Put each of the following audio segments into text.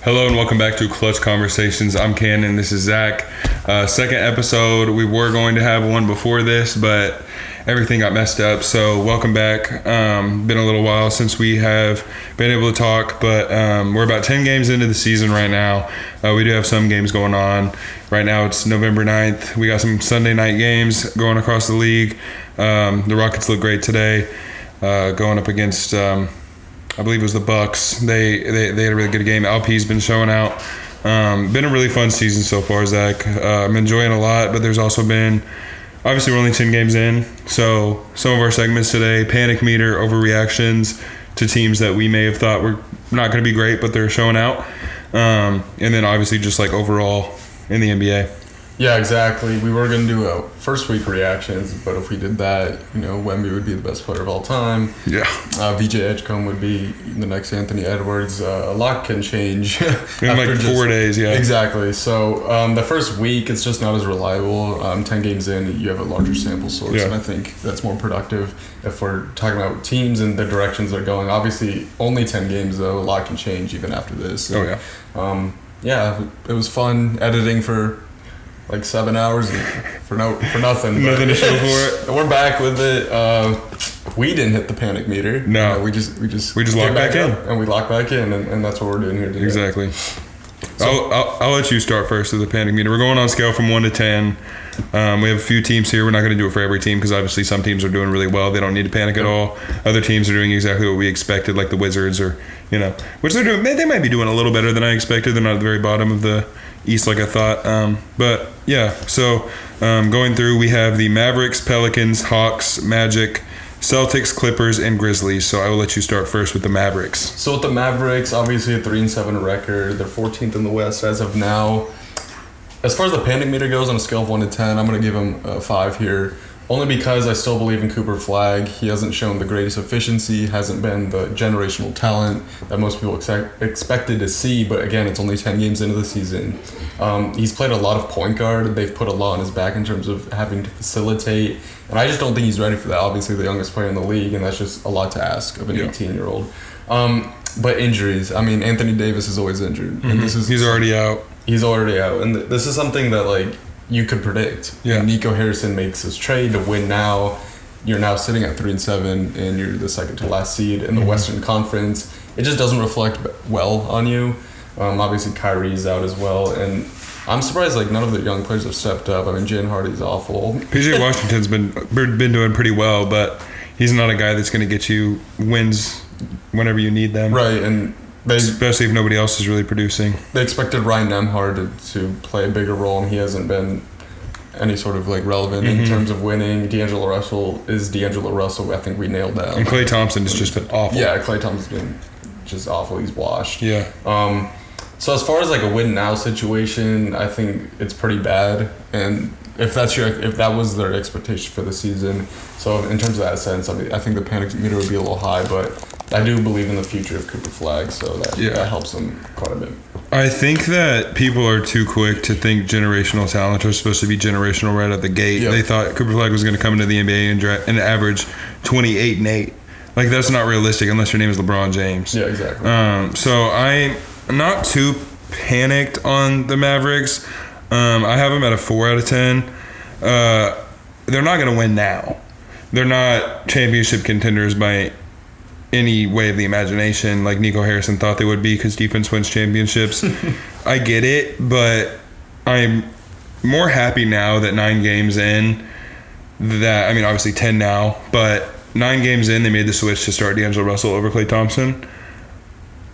Hello and welcome back to Clutch Conversations. I'm Ken and this is Zach. Second episode. We were going to have one before this, but everything got messed up. So welcome back. Been a little while since we have been able to talk, but we're about 10 games into the season right now. We do have some games going on. Right now it's November 9th. We got some Sunday night games going across the league. The Rockets look great today, going up against... I believe it was the Bucks. They had a really good game. LP's been showing out. Been a really fun season so far, Zach. I'm enjoying a lot, but there's also been, obviously we're only 10 games in, so some of our segments today, panic meter, overreactions to teams that we may have thought were not going to be great, but they're showing out. And then obviously just like overall in the NBA. Yeah, exactly. We were going to do a first week reactions, but if we did that, Wemby would be the best player of all time. Yeah. VJ Edgecombe would be the next Anthony Edwards. A lot can change. In like 4 days, yeah. Exactly. So the first week, it's just not as reliable. 10 games in, you have a larger sample source, and I think that's more productive if we're talking about teams and the directions they're going. Obviously, only 10 games, though. A lot can change even after this. And, it was fun editing for like 7 hours for nothing. Nothing to show for it. We're back with it. We didn't hit the panic meter. No, we just locked back in, and we locked back in, and that's what we're doing here today. Exactly. So, I'll let you start first with the panic meter. We're going on a scale from 1 to 10. We have a few teams here. We're not going to do it for every team because obviously some teams are doing really well. They don't need to panic at all. Other teams are doing exactly what we expected, like the Wizards, or which they're doing. They might be doing a little better than I expected. They're not at the very bottom of the East like I thought. But yeah, so going through, we have the Mavericks, Pelicans, Hawks, Magic, Celtics, Clippers, and Grizzlies. So I will let you start first with the Mavericks. So with the Mavericks, obviously a 3-7 record. They're 14th in the West as of now. As far as the panic meter goes, on a scale of 1 to 10, I'm going to give him a 5 here. Only because I still believe in Cooper Flag. He hasn't shown the greatest efficiency, hasn't been the generational talent that most people expected to see. But again, it's only 10 games into the season. He's played a lot of point guard. They've put a lot on his back in terms of having to facilitate. And I just don't think he's ready for that. Obviously, the youngest player in the league, and that's just a lot to ask of an 18-year-old. But injuries. I mean, Anthony Davis is always injured. Mm-hmm. And he's already out. He's already out. And this is something that, you could predict. Yeah. Nico Harrison makes his trade to win now. You're now sitting at 3-7, and you're the second to last seed in the Western Conference. It just doesn't reflect well on you. Obviously, Kyrie's out as well, and I'm surprised none of the young players have stepped up. I mean, Jalen Hardy's awful. PJ Washington's been doing pretty well, but he's not a guy that's going to get you wins whenever you need them. Right, and especially if nobody else is really producing. They expected Ryan Nembhard to play a bigger role, and he hasn't been any sort of relevant in terms of winning. D'Angelo Russell is D'Angelo Russell. I think we nailed that. And Klay Thompson has just been awful. Yeah, Klay Thompson's been just awful. He's washed. Yeah. So as far as a win now situation, I think it's pretty bad. And if that was their expectation for the season, so in terms of that sense, I think the panic meter would be a little high, but I do believe in the future of Cooper Flag, so that helps them quite a bit. I think that people are too quick to think generational talent are supposed to be generational right at the gate. Yep. They thought Cooper Flag was going to come into the NBA and average 28 and 8. That's not realistic unless your name is LeBron James. Yeah, exactly. So I'm not too panicked on the Mavericks. I have them at a 4 out of 10. They're not going to win now. They're not championship contenders by any way of the imagination like Nico Harrison thought they would be because defense wins championships. I get it, but I'm more happy now that 9 games in that, obviously 10 now, but 9 games in, they made the switch to start D'Angelo Russell over Klay Thompson.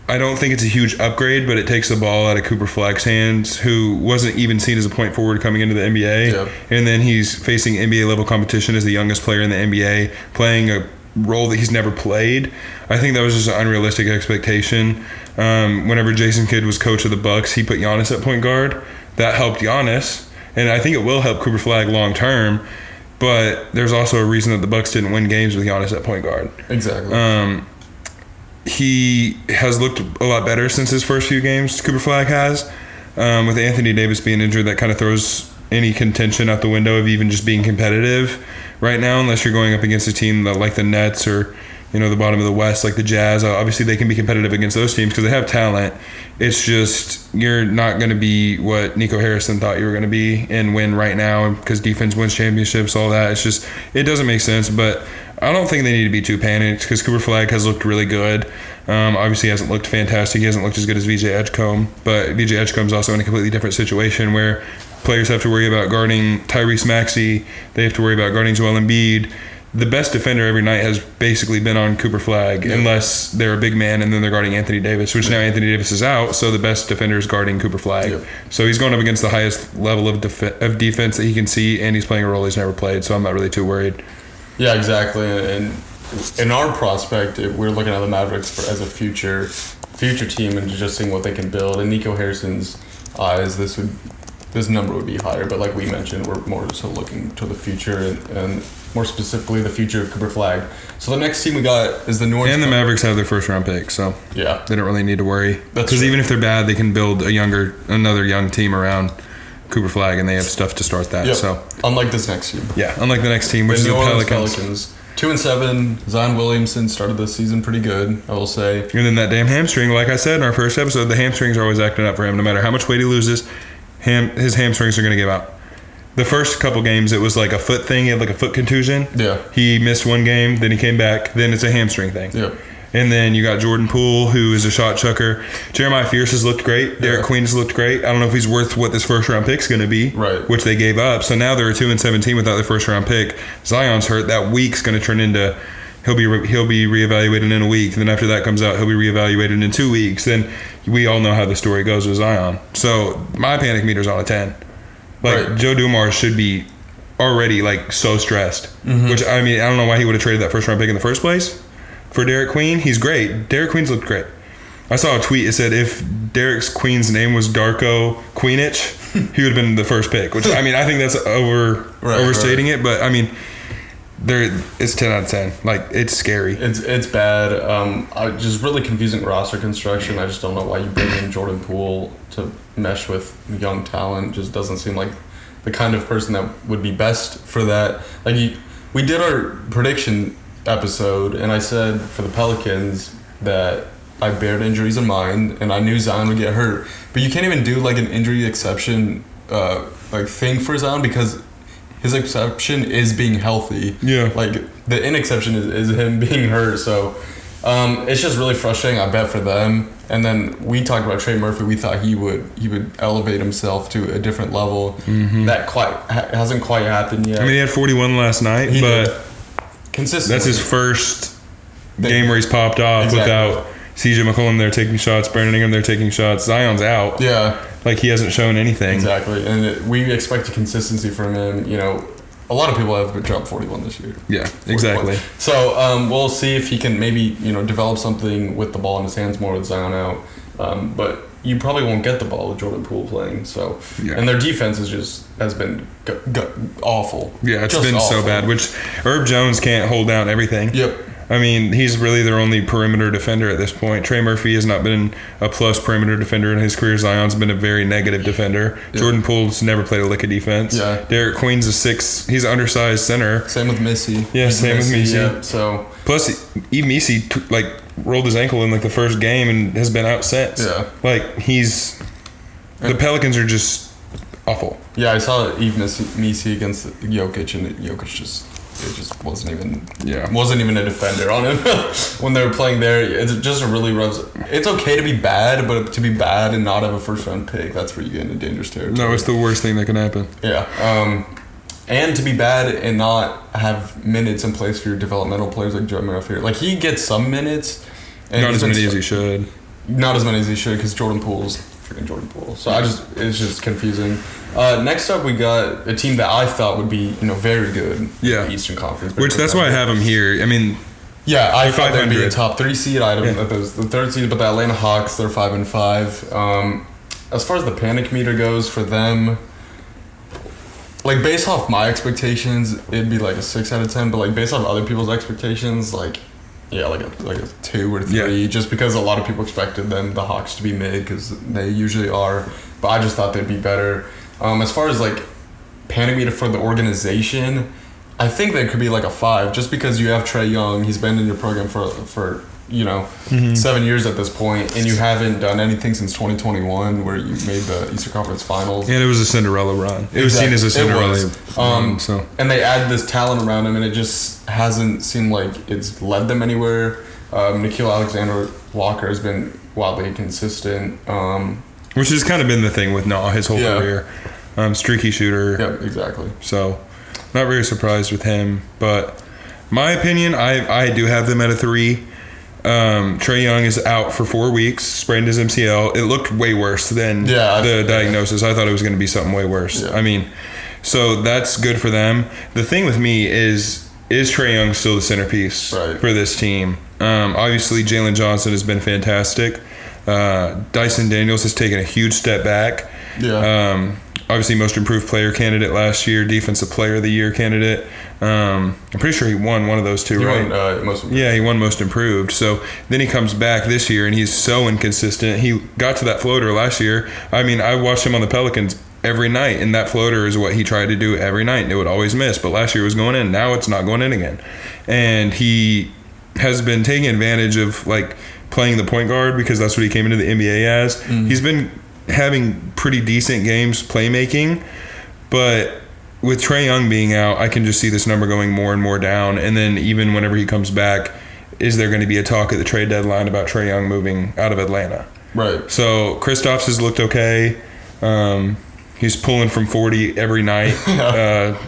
I don't think it's a huge upgrade, but it takes the ball out of Cooper Flag's hands, who wasn't even seen as a point forward coming into the NBA. Yep. And then he's facing NBA-level competition as the youngest player in the NBA, playing a role that he's never played. I think that was just an unrealistic expectation. Whenever Jason Kidd was coach of the Bucks, he put Giannis at point guard. That helped Giannis, and I think it will help Cooper Flag long term. But there's also a reason that the Bucks didn't win games with Giannis at point guard. Exactly. He has looked a lot better since his first few games. Cooper Flag has, with Anthony Davis being injured, that kind of throws any contention out the window of even just being competitive right now, unless you're going up against a team that, like the Nets or the bottom of the West, like the Jazz. Obviously, they can be competitive against those teams because they have talent. It's just you're not going to be what Nico Harrison thought you were going to be and win right now because defense wins championships, all that. It's just it doesn't make sense. But I don't think they need to be too panicked because Cooper Flagg has looked really good. Obviously, he hasn't looked fantastic. He hasn't looked as good as VJ Edgecombe, but VJ Edgecombe's also in a completely different situation where players have to worry about guarding Tyrese Maxey. They have to worry about guarding Joel Embiid. The best defender every night has basically been on Cooper Flagg, unless they're a big man and then they're guarding Anthony Davis, which now Anthony Davis is out, so the best defender is guarding Cooper Flagg. So he's going up against the highest level of defense that he can see, and he's playing a role he's never played, so I'm not really too worried. Yeah, exactly. And in our prospect, we're looking at the Mavericks as a future team and just seeing what they can build. In Nico Harrison's eyes, this number would be higher, but like we mentioned, we're more so looking to the future and more specifically the future of Cooper Flagg. So the next team we got is the New Orleans. And the Mavericks have their first round pick, so yeah, they don't really need to worry. Because even if they're bad, they can build another young team around Cooper Flagg, and they have stuff to start that. Yep. So unlike this next team. Yeah, unlike the next team, which is the Pelicans. 2-7. Zion Williamson started the season pretty good, I will say. And then that damn hamstring, like I said in our first episode, the hamstrings are always acting up for him. No matter how much weight he loses, his hamstrings are going to give out. The first couple games, it was like a foot thing. He had like a foot contusion. Yeah. He missed one game, then he came back. Then it's a hamstring thing. Yeah. And then you got Jordan Poole, who is a shot chucker. Jeremiah Fierce has looked great. Derek Queen has looked great. I don't know if he's worth what this first round pick's going to be, right? Which they gave up. So now they're a 2-17 without their first round pick. Zion's hurt. That week's going to turn into he'll be reevaluated in a week. Then after that comes out, he'll be reevaluated in 2 weeks. Then we all know how the story goes with Zion. So my panic meter's on a 10. Like Joe Dumars should be already like so stressed. Which I mean I don't know why he would have traded that first round pick in the first place. For Derek Queen, he's great. Derek Queen's looked great. I saw a tweet. It said if Derek Queen's name was Darko Queenich, he would have been the first pick. Which I mean, I think that's overstating it. But I mean, it's 10 out of 10. Like it's scary. It's bad. Just really confusing roster construction. I just don't know why you bring in Jordan Poole to mesh with young talent. Just doesn't seem like the kind of person that would be best for that. Like we did our prediction episode, and I said for the Pelicans that I bared injuries in mind, and I knew Zion would get hurt. But you can't even do like an injury exception like thing for Zion because his exception is being healthy. Yeah. Like the inexception is him being hurt. So it's just really frustrating. I bet for them. And then we talked about Trey Murphy. We thought he would elevate himself to a different level. That hasn't quite happened yet. I mean, he had 41 last night, but consistently. That's his first game where he's popped off without CJ McCollum there taking shots, Brandon Ingram there taking shots. Zion's out. Yeah. Like he hasn't shown anything. Exactly. And we expect a consistency from him. You know, a lot of people have dropped 41 this year. Yeah, 41. Exactly. So we'll see if he can maybe, develop something with the ball in his hands more with Zion out. But you probably won't get the ball with Jordan Poole playing. So, and their defense has been awful. Yeah, it's been awful. So bad. Which Herb Jones can't hold down everything. Yep. I mean, he's really their only perimeter defender at this point. Trey Murphy has not been a plus perimeter defender in his career. Zion's been a very negative defender. Yep. Jordan Poole's never played a lick of defense. Yeah. Derek Queen's a 6. He's an undersized center. Same with Missy. Yeah, same with Missy. Yeah, so plus, Eve Missy rolled his ankle in the first game and has been out since. Yeah. The Pelicans are just awful. Yeah, I saw Eve Missy against Jokic, and Jokic wasn't even a defender on him when they were playing there. It's just a really rough. It's okay to be bad, but to be bad and not have a first round pick, that's where you get into dangerous territory. No, it's the worst thing that can happen. Yeah. And to be bad and not have minutes in place for your developmental players like Joe Murphy. Like he gets some minutes. And not as many as he should. Not as many as he should because Jordan Poole's freaking Jordan Poole. So it's just confusing. Next up, we got a team that I thought would be, very good. Yeah. In the Eastern Conference. Which that's why I have them here. I mean, yeah, I thought they'd be a top 3 seed. I don't know if that was the 3rd seed, but the Atlanta Hawks, they're 5-5. As far as the panic meter goes for them, like based off my expectations, it'd be like a 6 out of 10. But like based off other people's expectations, like a 2 or 3, just because a lot of people expected the Hawks to be mid because they usually are. But I just thought they'd be better. As far as like panic meter for the organization, I think they could be like a 5, just because you have Trae Young. He's been in your program for 7 years at this point, and you haven't done anything since 2021, where you made the Eastern Conference Finals. And it was a Cinderella run. It was seen as a Cinderella run. So. And they add this talent around him, and it just hasn't seemed like it's led them anywhere. Nickeil Alexander-Walker has been wildly inconsistent. Which has kind of been the thing with Nah his whole career. Streaky shooter. Yep, exactly. So, not very surprised with him. But my opinion, I do have them at a 3. Trae Young is out for 4 weeks, sprained his MCL. It looked way worse than the diagnosis. I thought it was going to be something way worse. Yeah. I mean, so that's good for them. The thing with me is Trae Young still the centerpiece for this team? Obviously, Jalen Johnson has been fantastic. Dyson Daniels has taken a huge step back. Yeah. Obviously, most improved player candidate last year, defensive player of the year candidate. I'm pretty sure he won one of those two, right? He won most improved. So then he comes back this year, and he's so inconsistent. He got to that floater last year. I mean, I watched him on the Pelicans every night, and that floater is what he tried to do every night, and it would always miss. But last year it was going in. Now it's not going in again. And he has been taking advantage of, like, playing the point guard, because that's what he came into the NBA as. Mm-hmm. He's been having pretty decent games playmaking, but with Trae Young being out, I can just see this number going more and more down. And then even whenever he comes back, is there going to be a talk at the trade deadline about Trae Young moving out of Atlanta? Right. So Kristaps has looked okay. He's pulling from 40 every night.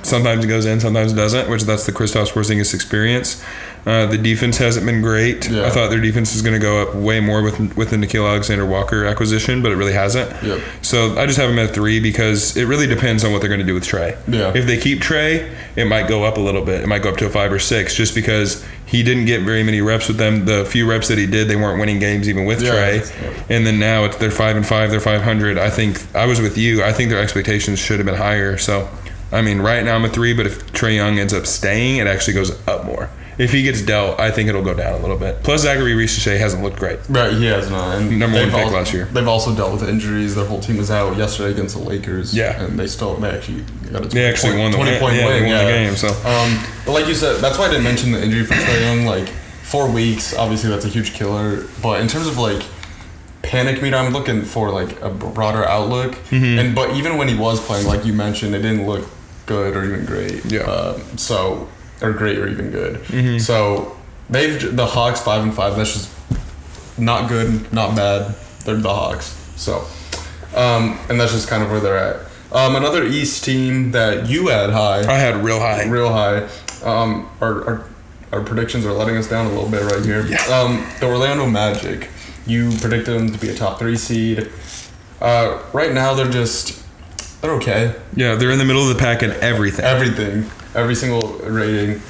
Sometimes he goes in, sometimes doesn't, which that's the Kristaps Porzingis experience. The defense hasn't been great. Yeah. I thought their defense was going to go up way more with the Nickeil Alexander-Walker acquisition, but it really hasn't. Yep. So I just have them at 3 because it really depends on what they're going to do with Trae. Yeah. If they keep Trae, it might go up a little bit. It might go up to a 5 or 6 just because he didn't get very many reps with them. The few reps that he did, they weren't winning games even with Trae. Yeah. And then now they're 5-5, they're 500. I think I was with you. I think their expectations should have been higher. So, I mean, right now I'm a 3, but if Trae Young ends up staying, it actually goes up more. If he gets dealt, I think it'll go down a little bit. Plus, Zachary Risacher hasn't looked great. Right, he has not. And number 1 pick last year. They've also dealt with injuries. Their whole team was out yesterday against the Lakers. Yeah. And they actually got a 20 won the win. Win. They won the game. So. But like you said, that's why I didn't mention the injury for Trae Young. Like, 4 weeks, obviously that's a huge killer. But in terms of, like, panic meter, I'm looking for, like, a broader outlook. Mm-hmm. But even when he was playing, like you mentioned, it didn't look good or even great. Yeah. Or great or even good. Mm-hmm. So the Hawks 5-5. That's just not good, not bad. They're the Hawks. So, and that's just kind of where they're at. Another East team that you had high. I had real high. Our predictions are letting us down a little bit right here. Yeah. The Orlando Magic. You predicted them to be a top 3 seed. Right now they're okay. Yeah, they're in the middle of the pack in everything. Every single rating.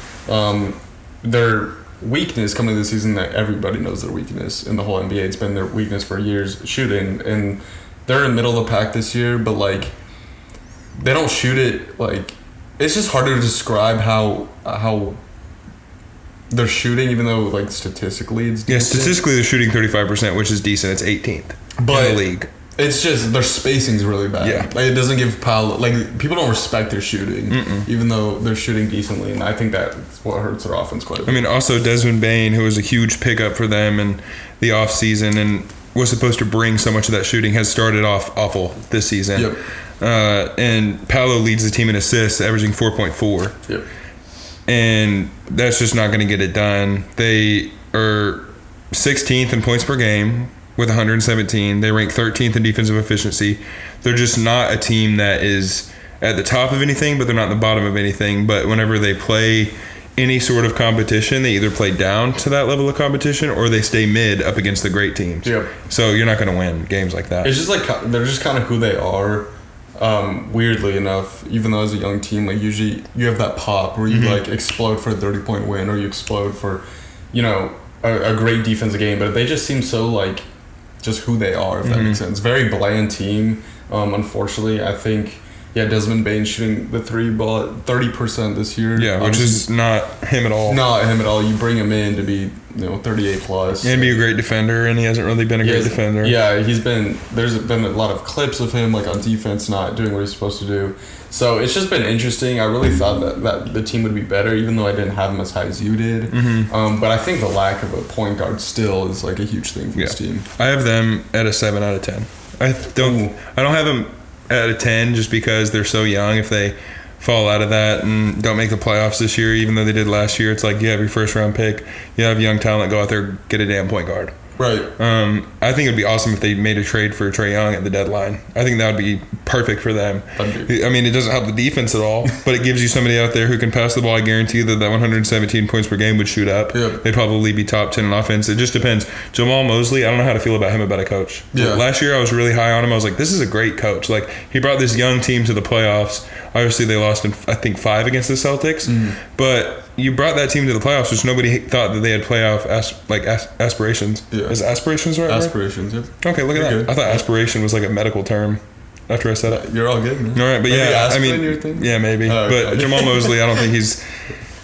Their weakness coming this season, that everybody knows their weakness in the whole NBA. It's been their weakness for years, shooting. And they're in the middle of the pack this year, but, like, they don't shoot it. Like, it's just harder to describe how they're shooting, even though, like, statistically it's decent. Yeah, statistically they're shooting 35%, which is decent. It's 18th in the league. It's just their spacing's really bad. Yeah. Like, it doesn't give Paolo, like, people don't respect their shooting, even though they're shooting decently, and I think that's what hurts their offense quite a bit. I mean, also Desmond Bane, who was a huge pickup for them in the offseason and was supposed to bring so much of that shooting, has started off awful this season. Yep. And Paolo leads the team in assists, averaging 4.4. Yep. And that's just not going to get it done. They are 16th in points per game with 117. They rank 13th in defensive efficiency. They're just not a team that is at the top of anything, but they're not at the bottom of anything. But whenever they play any sort of competition, they either play down to that level of competition or they stay mid up against the great teams. Yep. So you're not going to win games like that. It's just like they're just kind of who they are. Weirdly enough, even though as a young team, like, usually you have that pop where you like explode for a 30-point win, or you explode for, a great defensive game. But they just seem so, like, just who they are, if that makes sense. Very bland team. Unfortunately, I think Desmond Bain shooting the 3 ball at 30% this year. Yeah, which is not him at all. Not him at all. You bring him in to be 38 plus and be a great defender, and he hasn't really been a great defender. Yeah, there's been a lot of clips of him like on defense not doing what he's supposed to do. So it's just been interesting. I really thought that the team would be better, even though I didn't have him as high as you did. Mm-hmm. But I think the lack of a point guard still is like a huge thing for this team. I have them at a 7 out of 10. I don't have them at a 10 just because they're so young. If they fall out of that and don't make the playoffs this year, even though they did last year, it's like you have your first round pick, you have young talent, go out there, get a damn point guard. Right. I think it'd be awesome if they made a trade for Trae Young at the deadline. I think that would be perfect for them. I mean, it doesn't help the defense at all, but it gives you somebody out there who can pass the ball. I guarantee you that 117 points per game would shoot up. Yep. They'd probably be top 10 in offense. It just depends. Jamal Mosley, I don't know how to feel about him about a coach. Yeah. Last year I was really high on him. I was like, this is a great coach. Like, he brought this young team to the playoffs. Obviously, they lost in, I think, 5 against the Celtics. But you brought that team to the playoffs, which nobody thought that they had playoff aspirations. Yeah. Is aspirations right? Aspirations, yep. Okay, look at that. Good. I thought aspiration was like a medical term after I said it. You're all good, man. All right, but maybe yeah, I mean, your thing? yeah, maybe. Oh, okay. But Jamal Mosley, I don't think he's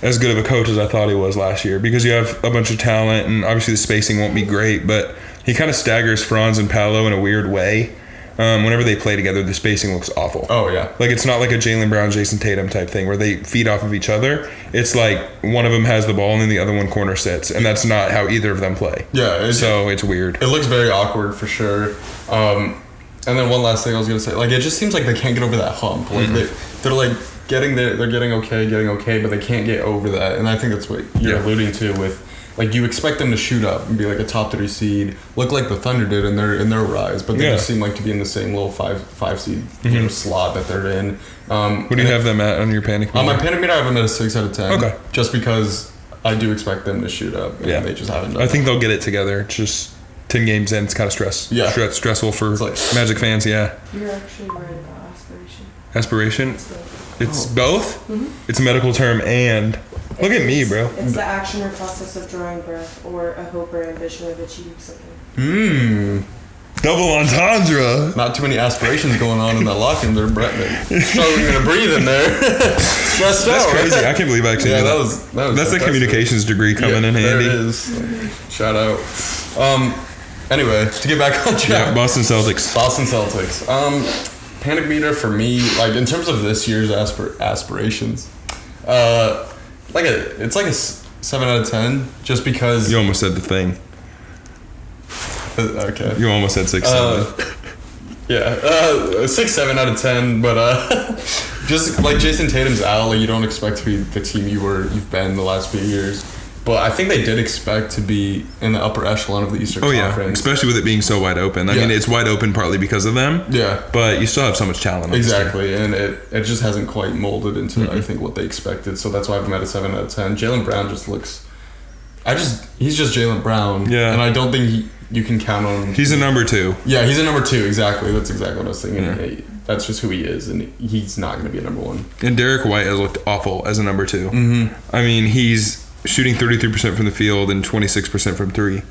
as good of a coach as I thought he was last year, because you have a bunch of talent, and obviously the spacing won't be great, but he kind of staggers Franz and Paolo in a weird way. Whenever they play together, the spacing looks awful. Oh, yeah. Like, it's not like a Jaylen Brown, Jason Tatum type thing where they feed off of each other. It's like one of them has the ball and then the other one corner sits, and that's not how either of them play. Yeah. So it's weird. It looks very awkward for sure. And then one last thing I was going to say, like, it just seems like they can't get over that hump. Like, they're like getting there, they're getting okay, but they can't get over that. And I think that's what you're alluding to with, like, you expect them to shoot up and be like a top 3 seed, look like the Thunder did in their rise, but they just seem like to be in the same little five seed slot that they're in. What do you have them at on your panic meter? On my panic meter, I have them at a 6 out of 10. Okay. Just because I do expect them to shoot up, and they just haven't done I think they'll get it together. It's just 10 games in, it's kind of stressful for Magic fans, You're actually right about aspiration. Aspiration? It's both? It's a medical term and... Look at me, bro. It's the action or process of drawing breath, or a hope or ambition of achieving something. Double entendre. Not too many aspirations going on in that locker room there, Brett. Struggling to breathe in there. Stressed out. That's crazy. I can't believe I actually knew that that. was That's a communications degree coming in handy. There it is. Shout out. Anyway, to get back on track. Yeah, Boston Celtics. Panic meter for me, like in terms of this year's aspirations, it's like a 7 out of 10, just because You almost said the thing. Okay. You almost said 6, 7. Yeah, 6, 7 out of 10, but just like Jason Tatum's out, like you don't expect to be the team you've been the last few years. But I think they did expect to be in the upper echelon of the Eastern Conference. Especially with it being so wide open. I mean, it's wide open partly because of them. Yeah. But you still have so much talent. Exactly, and it just hasn't quite molded into I think what they expected. So that's why I've met a 7 out of 10. Jaylen Brown just looks. He's just Jaylen Brown. Yeah. And I don't think you can count on him. He's a number 2. Yeah, he's a number 2. Exactly. That's exactly what I was thinking. Yeah. That's just who he is, and he's not going to be a number 1. And Derek White has looked awful as a number 2. I mean, he's shooting 33% from the field and 26% from 3.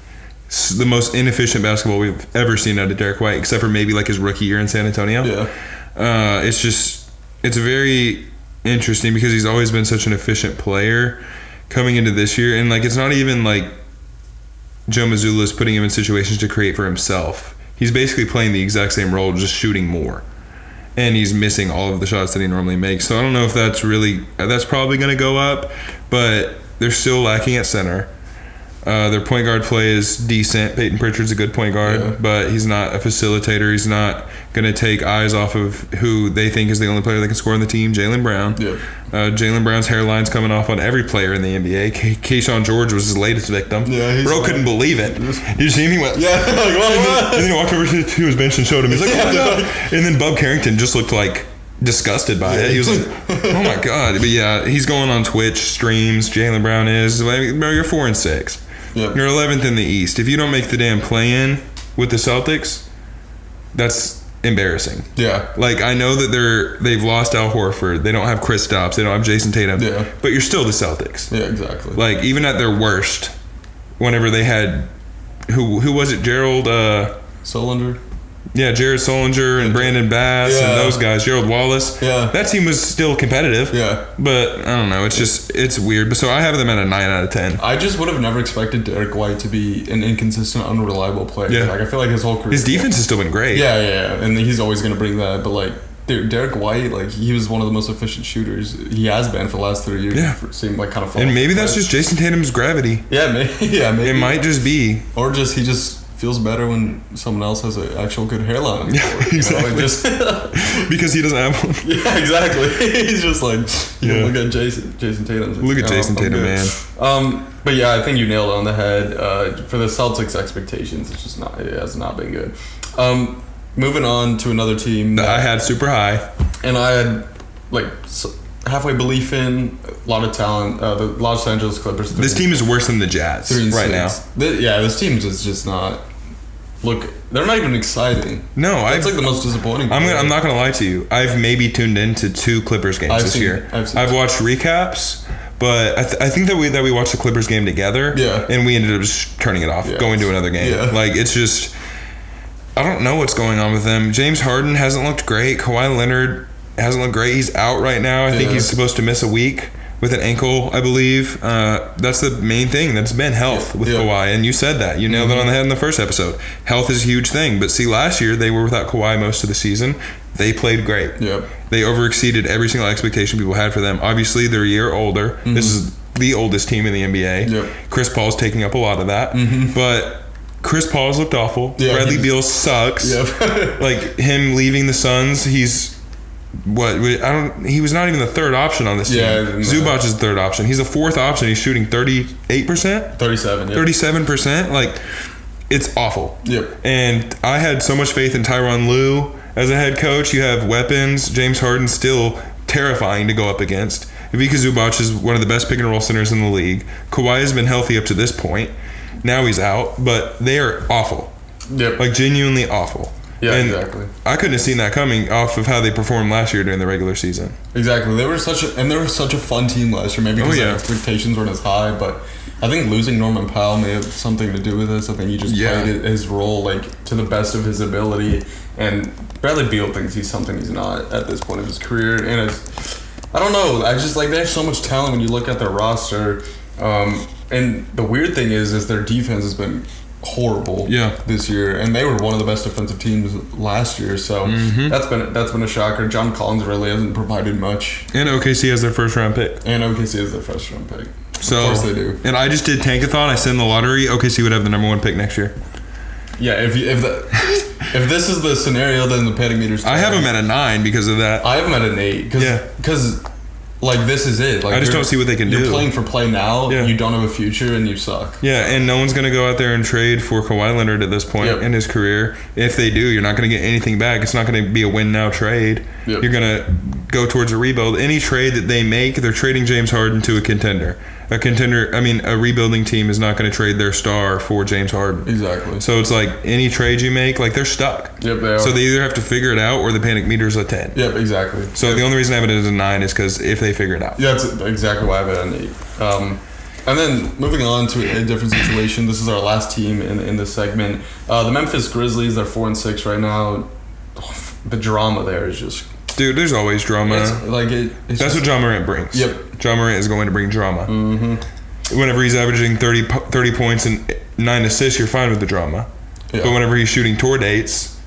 It's the most inefficient basketball we've ever seen out of Derek White, except for maybe like his rookie year in San Antonio. Yeah. It's very interesting because he's always been such an efficient player coming into this year. And like, it's not even like Joe Mazzulla is putting him in situations to create for himself. He's basically playing the exact same role, just shooting more. And he's missing all of the shots that he normally makes. So I don't know if that's probably going to go up, but they're still lacking at center. Their point guard play is decent. Peyton Pritchard's a good point guard, but he's not a facilitator. He's not going to take eyes off of who they think is the only player that can score on the team, Jaylen Brown. Yeah. Jaylen Brown's hairline's coming off on every player in the NBA. Keyshawn George was his latest victim. Yeah, Bro couldn't believe it. You see him? He went, like, what? And then he walked over to his bench and showed him. He's like, what the? And then Bub Carrington just looked like disgusted by it. He was like, oh my God. But yeah, he's going on Twitch streams. Jaylen Brown is. Like, bro, you're 4 and 6. Yep. You're 11th in the East. If you don't make the damn play-in with the Celtics, that's embarrassing. Yeah. Like, I know that they've lost Al Horford. They don't have Kristaps. They don't have Jason Tatum. Yeah. But you're still the Celtics. Yeah, exactly. Like, even at their worst, whenever they had who was it? Gerald Solinger. Yeah, Jared Solinger and Brandon Bass and those guys, Gerald Wallace. Yeah. That team was still competitive. Yeah. But I don't know. It's weird. But so I have them at a 9 out of 10. I just would have never expected Derek White to be an inconsistent, unreliable player. Yeah. Like, I feel like his whole career. His defense has still been great. Yeah. And he's always going to bring that. But, like, dude, Derek White, like, he was one of the most efficient shooters. He has been for the last 3 years. Yeah. Seemed like kind of. And maybe that's just Jason Tatum's gravity. Yeah, maybe. It might just be. Or he just feels better when someone else has an actual good hairline. Yeah, exactly. Because he doesn't have one. Yeah, exactly. He's just like, look at Jason Tatum. Look at Jason Tatum, man. But yeah, I think you nailed it on the head. For the Celtics' expectations, it has not been good. Moving on to another team that I had super high, and I had like halfway belief in, a lot of talent. The Los Angeles Clippers. This team is worse than the Jazz right now. This team is just not. Look, they're not even exciting. No, it's like the most disappointing. I'm not gonna lie to you. I've maybe tuned into 2 Clippers games this year. I've watched recaps, but I think that we watched the Clippers game together. Yeah. And we ended up just turning it off, going to another game. Yeah. Like it's just, I don't know what's going on with them. James Harden hasn't looked great. Kawhi Leonard hasn't looked great. He's out right now. I think he's supposed to miss a week with an ankle, I believe. That's the main thing that's been health with Kawhi. And you said that. You nailed it on the head in the first episode. Health is a huge thing. But see, last year they were without Kawhi most of the season. They played great. Yep. They overexceeded every single expectation people had for them. Obviously, they're a year older. Mm-hmm. This is the oldest team in the NBA. Yep. Chris Paul's taking up a lot of that. Mm-hmm. But Chris Paul's looked awful. Yeah, Bradley Beal sucks. Yep. Like him leaving the Suns, he was not even the third option on this team. Zubac is the third option. He's the fourth option. He's shooting 38%? 37, 37%. Like, it's awful. Yep. And I had so much faith in Tyronn Lue as a head coach. You have weapons. James Harden's still terrifying to go up against. Ivica Zubac is one of the best pick and roll centers in the league. Kawhi has been healthy up to this point. Now he's out, but they are awful. Yep. Like, genuinely awful. Yeah, and exactly. I couldn't have seen that coming off of how they performed last year during the regular season. Exactly. They were such a fun team last year. Maybe because their expectations weren't as high, but I think losing Norman Powell may have something to do with this. I think he just played his role like to the best of his ability. And Bradley Beal thinks he's something he's not at this point of his career. And I don't know. I just like they have so much talent when you look at their roster. And the weird thing is their defense has been horrible this year, and they were one of the best defensive teams last year, so that's been a shocker. John Collins really hasn't provided much, and OKC has their first round pick, so of course they do. And I just did Tankathon. I said in the lottery OKC would have the number 1 pick next year. Yeah, if this is the scenario, then the panic meter's I have them at a 9 because of that. I have them at an 8 because like this is it. Like I just don't see what they can do. You're playing for play now. Yeah. You don't have a future, and you suck. Yeah, and no one's going to go out there and trade for Kawhi Leonard at this point in his career. If they do, you're not going to get anything back. It's not going to be a win now trade. Yep. You're going to go towards a rebuild. Any trade that they make, they're trading James Harden to a contender. A rebuilding team is not going to trade their star for James Harden. Exactly. So it's like any trade you make, like they're stuck. Yep, they are. So they either have to figure it out or the panic meter's a 10. Yep, exactly. So the only reason I have it as a 9 is because if they figure it out. Yeah, that's exactly why I have it at an 8. And then moving on to a different situation. This is our last team in this segment. The Memphis Grizzlies, they're 4-6 right now. The drama there is just... Dude, there's always drama. That's what John Morant brings. Yep. John Morant is going to bring drama. Mm-hmm. Whenever he's averaging 30 points and 9 assists, you're fine with the drama. Yeah. But whenever he's shooting tour dates,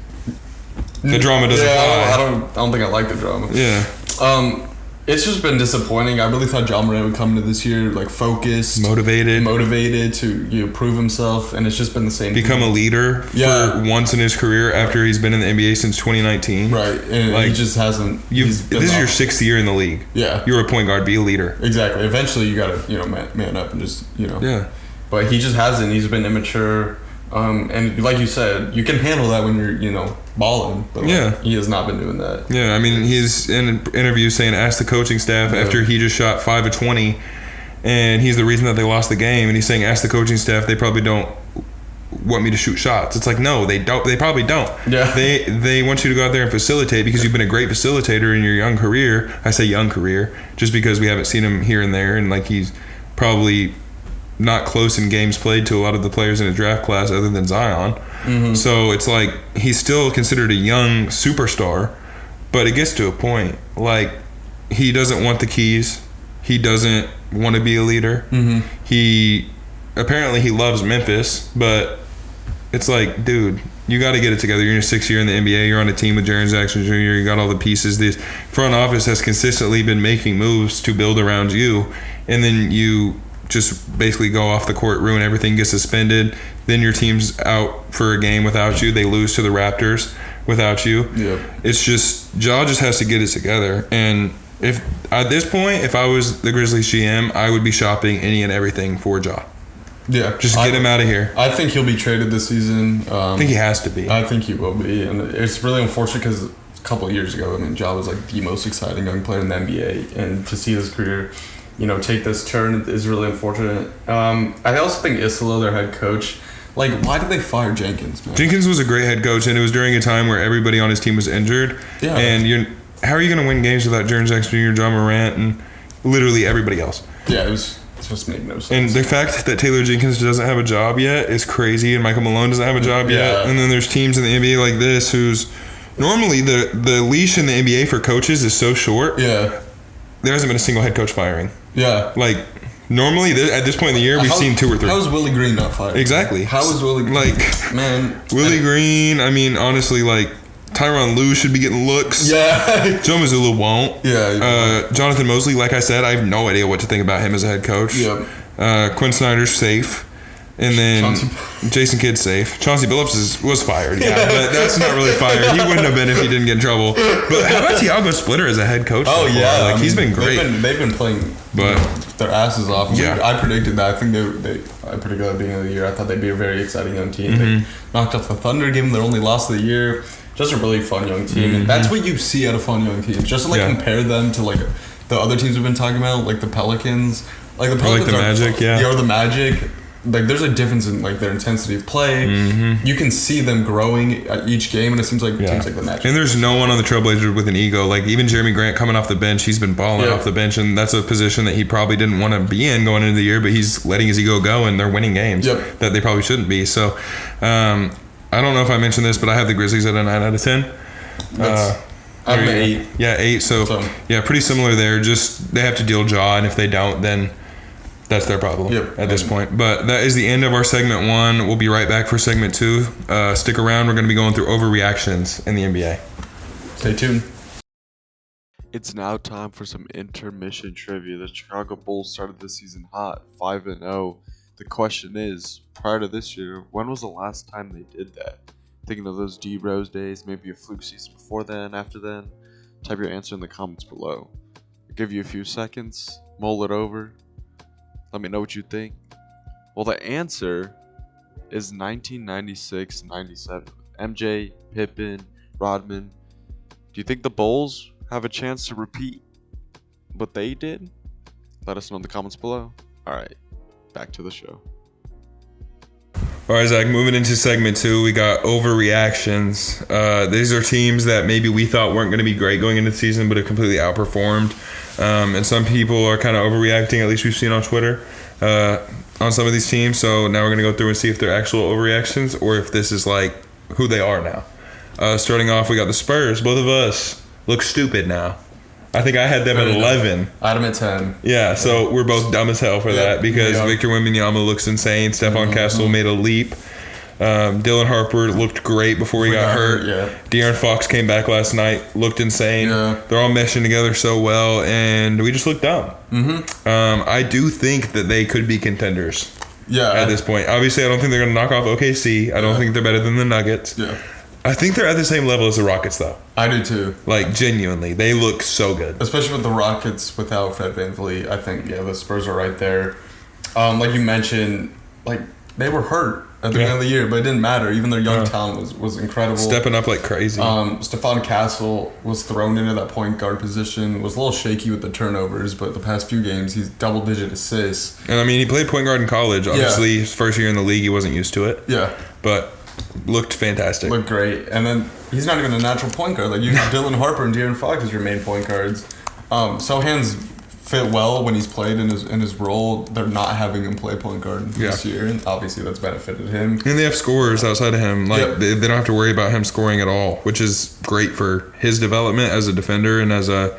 the drama doesn't fly. I don't think I like the drama. Yeah. It's just been disappointing. I really thought John Morant would come into this year like focused, motivated to prove himself, and it's just been the same. Become a leader for once in his career after he's been in the NBA since 2019. Right, and he just hasn't. This is your 6th year in the league. Yeah, you're a point guard. Be a leader. Exactly. Eventually, you gotta man up and just Yeah. But he just hasn't. He's been immature. And like you said, you can handle that when you're, balling. But he has not been doing that. Yeah, I mean, he's in an interview saying, ask the coaching staff after he just shot 5 of 20, and he's the reason that they lost the game. And he's saying, ask the coaching staff, they probably don't want me to shoot shots. It's like, no, they don't. They probably don't. Yeah. They want you to go out there and facilitate because you've been a great facilitator in your young career. I say young career just because we haven't seen him here and there, and like he's probably not close in games played to a lot of the players in his draft class other than Zion. So it's like he's still considered a young superstar, but it gets to a point. Like, he doesn't want the keys. He doesn't want to be a leader. He loves Memphis, but it's like, dude, you got to get it together. You're in your 6th year in the NBA. You're on a team with Jaren Jackson Jr. You got all the pieces. This front office has consistently been making moves to build around you, and then you just basically go off the court, ruin everything, get suspended. Then your team's out for a game without you. They lose to the Raptors without you. It's just, Ja just has to get it together. And if at this point, if I was the Grizzlies GM, I would be shopping any and everything for Ja. Just get him out of here. I think he'll be traded this season. I think he has to be. I think he will be, and it's really unfortunate because a couple of years ago, I mean, Ja was like the most exciting young player in the NBA, and to see his career, take this turn is really unfortunate. I also think Isolo, their head coach, like, why did they fire Jenkins, man? Jenkins was a great head coach, and it was during a time where everybody on his team was injured. And how are you going to win games without Jaren Jackson Jr., John Morant, and literally everybody else? It just made no sense. And the fact that Taylor Jenkins doesn't have a job yet is crazy, and Michael Malone doesn't have a job yet. And then there's teams in the NBA like this who's normally the leash in the NBA for coaches is so short. There hasn't been a single head coach firing. Like, normally at this point in the year, we've seen 2 or 3. How is Willie Green not fired? Exactly. How is Willie Green? Like, man, Willie Green, I mean, honestly, like, Tyronn Lue should be getting looks. Joe Mazzulla won't. Jonathan Mosley, like I said, I have no idea what to think about him as a head coach. Quinn Snyder's safe. And then Jason Kidd's safe. Chauncey Billups was fired, but that's not really fired. He wouldn't have been if he didn't get in trouble. But how about Tiago Splitter as a head coach? He's been great. They've been playing their asses off. I predicted that. I think I predicted at the beginning of the year. I thought they'd be a very exciting young team. They knocked off the Thunder, gave them their only loss of the year. Just a really fun young team, and that's what you see out of fun young teams. Just to compare them to like the other teams we've been talking about, like the Pelicans, or the Magic, or the Magic. Like, there's a difference in like their intensity of play. You can see them growing at each game, and it seems like teams like the Magic. And there's no one on the Trailblazers with an ego. Like, even Jeremy Grant coming off the bench, he's been balling off the bench, and that's a position that he probably didn't want to be in going into the year, but he's letting his ego go, and they're winning games that they probably shouldn't be. So, I don't know if I mentioned this, but I have the Grizzlies at a 9 out of 10. I'm an 8. 8. So, pretty similar there. Just they have to deal Ja, and if they don't, then that's their problem at this point. But that is the end of our segment 1. We'll be right back for segment 2. Stick around. We're going to be going through overreactions in the NBA. Stay tuned. It's now time for some intermission trivia. The Chicago Bulls started the season hot, 5-0. The question is, prior to this year, when was the last time they did that? Thinking of those D Rose days, maybe a fluke season before then, after then? Type your answer in the comments below. I'll give you a few seconds, mull it over. Let me know what you think. Well, the answer is 1996-97. MJ, Pippen, Rodman. Do you think the Bulls have a chance to repeat what they did? Let us know in the comments below. Alright, back to the show. All right, Zach, moving into segment 2, we got overreactions. These are teams that maybe we thought weren't going to be great going into the season, but have completely outperformed. And some people are kind of overreacting, at least we've seen on Twitter, on some of these teams. So now we're going to go through and see if they're actual overreactions or if this is like who they are now. Starting off, we got the Spurs. Both of us look stupid now. I think I had them at 11. I had them at 10. Yeah, so we're both dumb as hell for that because Victor Wembanyama looks insane. Stephon Castle made a leap. Dylan Harper looked great before he got hurt. De'Aaron Fox came back last night, looked insane. They're all meshing together so well, and we just look dumb. I do think that they could be contenders at this point. Obviously, I don't think they're going to knock off OKC. I don't think they're better than the Nuggets. I think they're at the same level as the Rockets, though. I do, too. Like, genuinely. They look so good. Especially with the Rockets without Fred VanVleet. I think, the Spurs are right there. Like you mentioned, like, they were hurt at the beginning of the year, but it didn't matter. Even their young talent was incredible. Stepping up like crazy. Stephon Castle was thrown into that point guard position, was a little shaky with the turnovers, but the past few games, he's double-digit assists. And, I mean, he played point guard in college. Obviously, his first year in the league, he wasn't used to it. But looked fantastic. Looked great. And then he's not even a natural point guard. Like, you have Dylan Harper and De'Aaron Fox as your main point guards. Sohan's fit well when he's played in his role. They're not having him play point guard this year, and obviously that's benefited him. And they have scorers outside of him. Like Yep. they don't have to worry about him scoring at all, which is great for his development as a defender and as a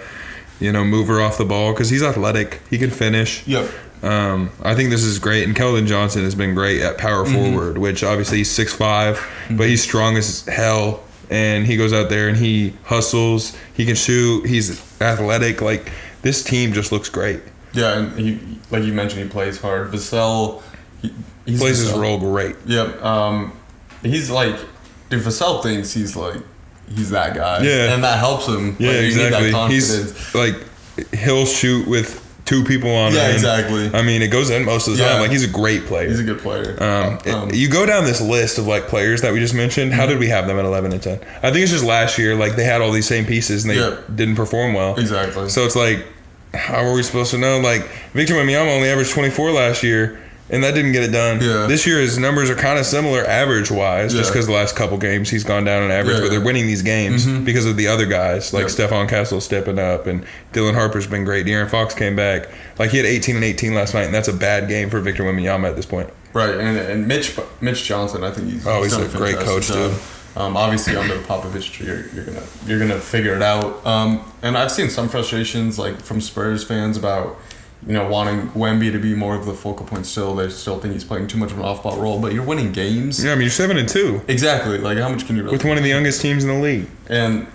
mover off the ball because he's athletic. He can finish. Yep. I think this is great, and Keldon Johnson has been great at power forward, which obviously he's 6'5", but he's strong as hell, and he goes out there and he hustles. He can shoot. He's athletic. Like this team just looks great. Yeah, and he, like you mentioned, he plays hard. Vassell, he Plays his role great. Yep. He's like, dude, Vassell thinks he's that guy. Yeah. And that helps him. Yeah, like, you exactly. need that confidence. He's like he'll shoot with 2 people on him. Yeah, exactly. I mean, it goes in most of the time. Like he's a great player. He's a good player. You go down this list of like players that we just mentioned. How did we have them at 11 and 10? I think it's just last year. Like they had all these same pieces and they didn't perform well. Exactly. So it's like, how are we supposed to know? Like Victor Wembanyama only averaged 24 last year, and that didn't get it done. Yeah. This year his numbers are kind of similar average wise, just because the last couple games he's gone down in average, but they're winning these games because of the other guys like Stephon Castle stepping up, and Dylan Harper's been great. De'Aaron Fox came back. Like he had 18 and 18 last night, and that's a bad game for Victor Wembanyama at this point. Right, and Mitch Johnson, I think he's he's done a great coach job. too. Obviously under the Popovich tree, you're gonna figure it out. And I've seen some frustrations like from Spurs fans about wanting Wemby to be more of the focal point. Still, they still think he's playing too much of an off-ball role. But you're winning games. Yeah, I mean you're 7 and 2 Exactly. Like how much can you really with one of the youngest teams in the league? And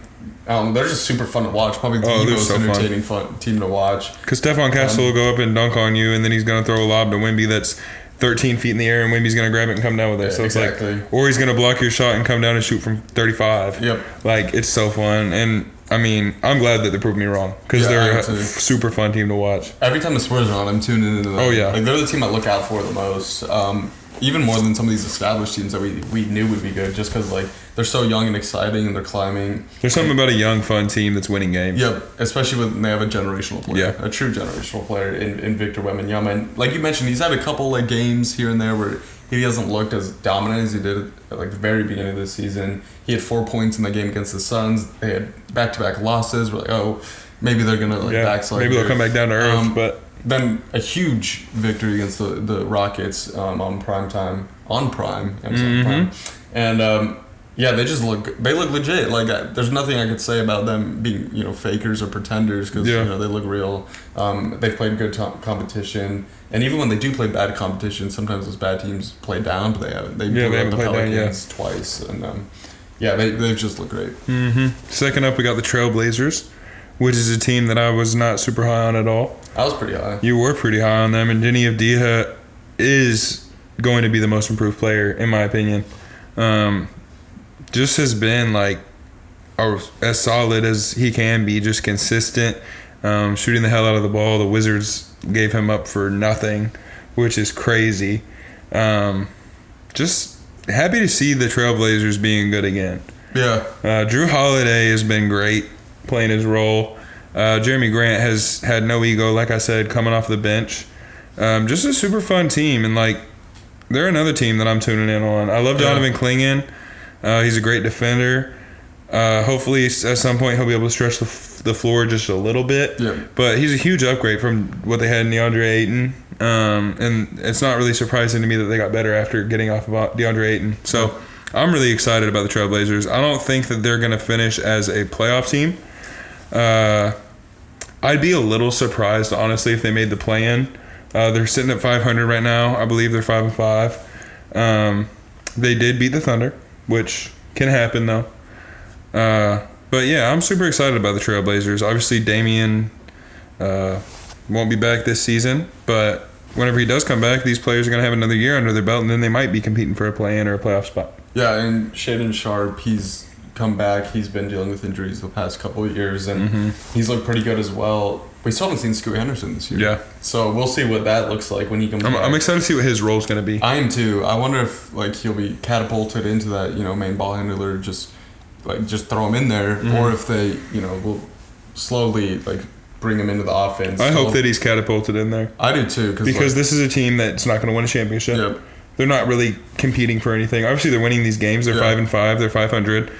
they're just super fun to watch. Probably the most entertaining fun team to watch. Because Stephon Castle will go up and dunk on you, and then he's going to throw a lob to Wemby that's 13 feet in the air, and Wemby's going to grab it and come down with it. So exactly. It's like, or he's going to block your shot and come down and shoot from 35. Yep. Like, it's so fun. And, I mean, I'm glad that they proved me wrong because they're a super fun team to watch. Every time the Spurs are on, I'm tuning into them. Oh, yeah. Like, they're the team I look out for the most. Even more than some of these established teams that we knew would be good, just because like they're so young and exciting and they're climbing. There's something about a young, fun team that's winning games. Yep, especially when they have a generational player, Yeah. a true generational player in Victor Wembanyama. And like you mentioned, he's had a couple like games here and there where he hasn't looked as dominant as he did at like the very beginning of the season. He had 4 points in the game against the Suns. They had back-to-back losses. We're like, oh, maybe they're gonna backslide. Maybe they'll come back down to earth, but. Then a huge victory against the Rockets on prime time, Prime, and they look legit. Like there's nothing I could say about them being fakers or pretenders because they look real. They've played good competition, and even when they do play bad competition, sometimes those bad teams play down, but they haven't. They blew up the Pelicans twice, and they just look great. Second up, we got the Trailblazers, which is a team that I was not super high on at all. I was pretty high. You were pretty high on them, and Denny Avdija is going to be the most improved player, in my opinion. Just has been like as solid as he can be, just consistent, shooting the hell out of the ball. The Wizards gave him up for nothing, which is crazy. Just happy to see the Trailblazers being good again. Yeah. Drew Holiday has been great playing his role. Jeremy Grant has had no ego, like I said, coming off the bench. Just a super fun team, and like they're another team that I'm tuning in on. I love Donovan Clingan. He's a great defender. Hopefully, at some point, he'll be able to stretch the floor just a little bit. Yeah. But he's a huge upgrade from what they had in DeAndre Ayton. And it's not really surprising to me that they got better after getting off of DeAndre Ayton. So I'm really excited about the Trailblazers. I don't think that they're going to finish as a playoff team. I'd be a little surprised, honestly, if they made the play-in. They're sitting at 500 right now. I believe they're 5-5. They did beat the Thunder, which can happen, though. But, yeah, I'm super excited about the Trailblazers. Obviously, Damian won't be back this season, but whenever he does come back, these players are going to have another year under their belt, and then they might be competing for a play-in or a playoff spot. Yeah, and Shaedon Sharpe, he's come back. He's been dealing with injuries the past couple of years, and he's looked pretty good as well. We still haven't seen Scoot Henderson this year. Yeah. So we'll see what that looks like when he comes back. I'm excited to see what his role is going to be. I am too. I wonder if he'll be catapulted into that main ball handler, just throw him in there, or if they will slowly bring him into the offense. I hope that he's catapulted in there. I do too, because this is a team that's not going to win a championship. Yep. They're not really competing for anything. Obviously, they're winning these games. They're 5-5. They're 500.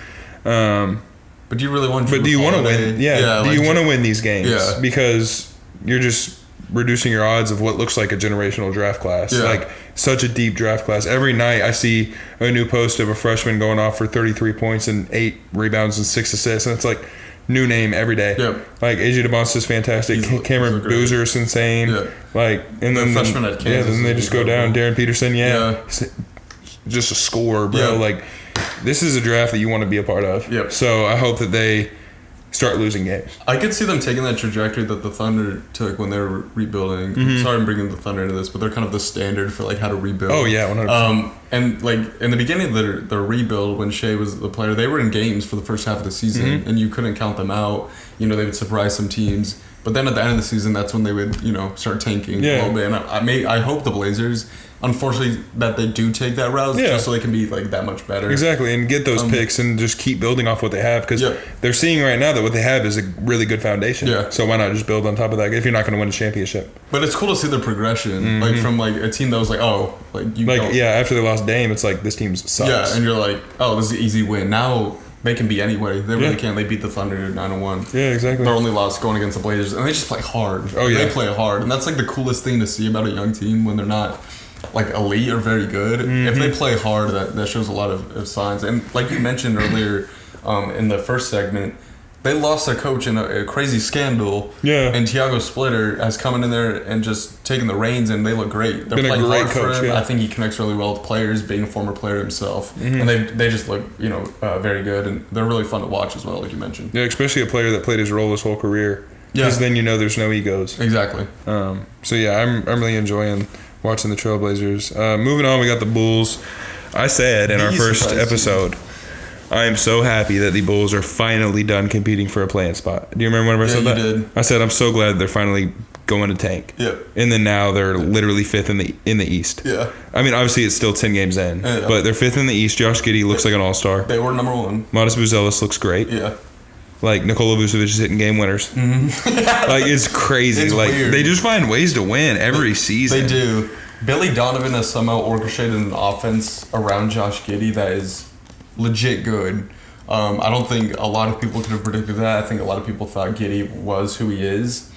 But do you really want? But do you want to win? Yeah. Do you want to win these games? Yeah. Because you're just reducing your odds of what looks like a generational draft class. Yeah. Like such a deep draft class. Every night I see a new post of a freshman going off for 33 points and 8 rebounds and 6 assists, and it's like new name every day. Yep. Like AJ DeBonce is fantastic. Cameron Boozer is insane. Yeah. Like and then freshman at Kansas. Yeah, then they just go down. Darren Peterson. Yeah. Just a scorer, bro. Yeah. Like this is a draft that you want to be a part of. Yep. So I hope that they start losing games. I could see them taking that trajectory that the Thunder took when they were rebuilding. Sorry I'm bringing the Thunder into this, but they're kind of the standard for like how to rebuild. Oh yeah, 100%. And like in the beginning of their rebuild, when Shea was the player, they were in games for the first half of the season, and you couldn't count them out. You know, they would surprise some teams, but then at the end of the season, that's when they would start tanking a little bit. And I hope the Blazers, unfortunately, that they do take that route just so they can be like that much better. Exactly, and get those picks and just keep building off what they have, because they're seeing right now that what they have is a really good foundation. Yeah. So why not just build on top of that if you're not going to win a championship? But it's cool to see the progression, like from like a team that was like, oh, like you like don't. after they lost Dame, it's like this team sucks. Yeah, and you're like, oh, this is an easy win. Now they can beat anybody. They really can. They beat the Thunder 9-1. Yeah, exactly. Their only loss going against the Blazers, and they just play hard. Oh yeah, they play hard, and that's like the coolest thing to see about a young team when they're not like elite or very good. If they play hard, that shows a lot of signs. And like you mentioned earlier, in the first segment, they lost their coach in a crazy scandal. Yeah. And Tiago Splitter has come in there and just taken the reins, and they look great. They're Been a playing great hard coach, for him. yeah. I think he connects really well with players, being a former player himself, and they just look very good, and they're really fun to watch as well, like you mentioned. Yeah, especially a player that played his role his whole career. Because then there's no egos. Exactly. So yeah, I'm really enjoying watching the Trailblazers. Moving on, we got the Bulls. I said in our first episode, I am so happy that the Bulls are finally done competing for a play-in spot. Do you remember whenever I said that? Did. I said I'm so glad they're finally going to tank. Yep. And then now they're literally 5th in the East. Yeah. I mean, obviously it's still 10 games in, but they're 5th in the East. Josh Giddey looks like an all-star. They were number 1. Modest Buzelis looks great. Yeah. Like Nikola Vucevic is hitting game winners. Like it's crazy. It's like weird. they just find ways to win every season. They do. Billy Donovan has somehow orchestrated an offense around Josh Giddey that is legit good. I don't think a lot of people could have predicted that. I think a lot of people thought Giddey was who he is.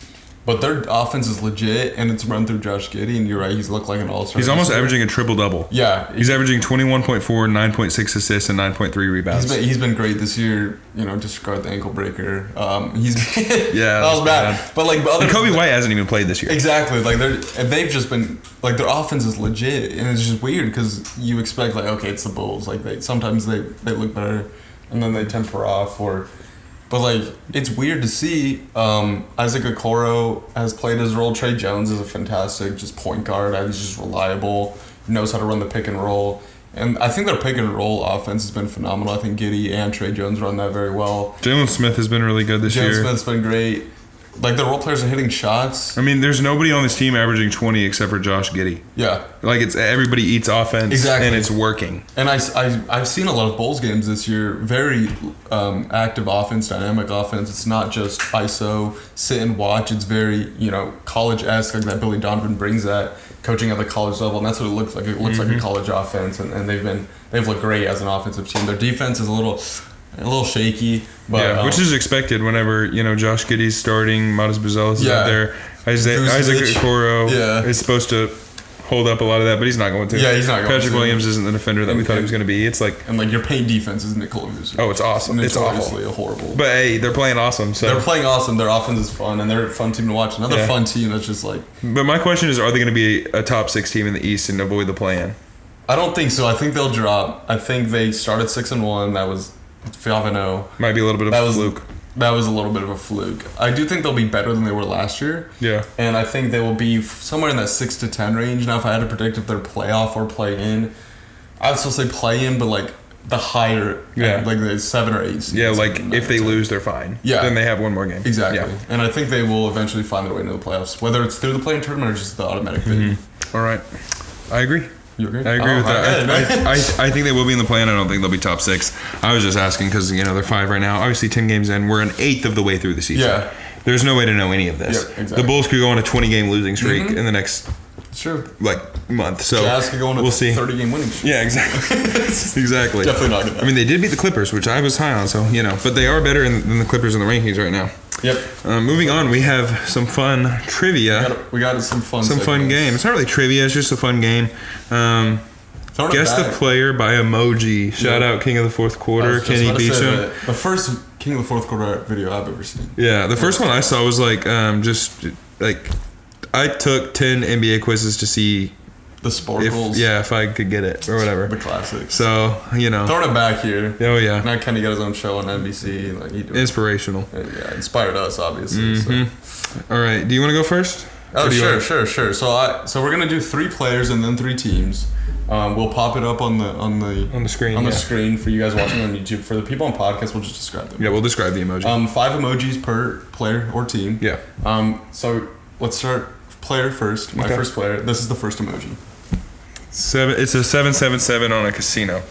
But their offense is legit, and it's run through Josh Giddey, and you're right, he's looked like an all-star. He's almost averaging a triple-double. Yeah. He's averaging 21.4, 9.6 assists, and 9.3 rebounds. He's been great this year. Disregard the ankle breaker. He's Yeah, that was bad. But like other and Kobe White hasn't even played this year. Exactly. Like they've just been like their offense is legit, and it's just weird because you expect like okay, it's the Bulls. Like sometimes they look better, and then they temper off But like it's weird to see. Isaac Okoro has played his role. Trey Jones is a fantastic just point guard. He's just reliable. He knows how to run the pick and roll. And I think their pick and roll offense has been phenomenal. I think Giddey and Trey Jones run that very well. Jalen Smith has been really good this year. Jalen Smith's been great. Like the role players are hitting shots. I mean, there's nobody on this team averaging 20 except for Josh Giddey. Yeah. Like it's everybody eats offense. Exactly. And it's working. And I've seen a lot of Bulls games this year. Very active offense, dynamic offense. It's not just ISO, sit and watch. It's very, college-esque, like that Billy Donovan brings that, coaching at the college level, and that's what it looks like. It looks like a college offense, and they've looked great as an offensive team. Their defense is a little shaky, but which is expected whenever Josh Giddey's starting, Modest Buzelis is out there. Isaac Okoro is supposed to hold up a lot of that, but he's not going to. Yeah, he's not going to. Patrick Williams isn't the defender that we thought he was going to be. It's like your paint defense is Nikola Vucevic. Oh, it's awesome. It's awful. Horrible. But hey, they're playing awesome. So they're playing awesome. Their offense is fun, and they're a fun team to watch. Another fun team that's just like. But my question is, are they going to be a top 6 team in the East and avoid the play-in? I don't think so. I think they'll drop. I think they started 6-1. That was 5-0. Might be a little bit of a fluke. That was a little bit of a fluke. I do think they'll be better than they were last year. Yeah. And I think they will be somewhere in that 6 to 10 range. Now, if I had to predict if they're playoff or play-in, I would still say play-in, but like the higher, like the 7 or 8 seeds. Yeah, like if they lose, they're fine. Yeah. Then they have one more game. Exactly. Yeah. And I think they will eventually find their way into the playoffs, whether it's through the play-in tournament or just the automatic bid. All right. I agree. You agree? I agree with that. I think they will be in the play-in. I don't think they'll be top 6. I was just asking because they're 5 right now. Obviously, 10 games in. We're an 1/8 of the way through the season. Yeah. There's no way to know any of this. Yep, exactly. The Bulls could go on a 20-game losing streak in the next month. So Jazz could go on a we'll see. 30-game winning streak. Yeah, exactly. Exactly. Definitely not good. I mean, they did beat the Clippers, which I was high on. So but they are better than the Clippers in the rankings right now. Yep. Moving on, we have some fun trivia. We got some fun. Some fun game. It's not really trivia. It's just a fun game. Guess the player by emoji. Shout out King of the Fourth Quarter, Kenny Beecham. The first King of the Fourth Quarter video I've ever seen. Yeah, the first one I saw was like just like I took 10 NBA quizzes to see the sparkles. If I could get it or whatever. The classics. So throwing it back here. Oh yeah. Now Kenny got his own show on NBC. Like inspirational. Yeah, inspired us obviously. So. All right. Do you want to go first? Oh sure. So we're gonna do 3 players and then 3 teams. We'll pop it up on the screen. The screen for you guys watching on YouTube. For the people on podcast, we'll just describe them. Yeah, we'll describe the emoji. 5 emojis per player or team. Yeah. So let's start player first. My first player. This is the first emoji. It's a 777 on a casino.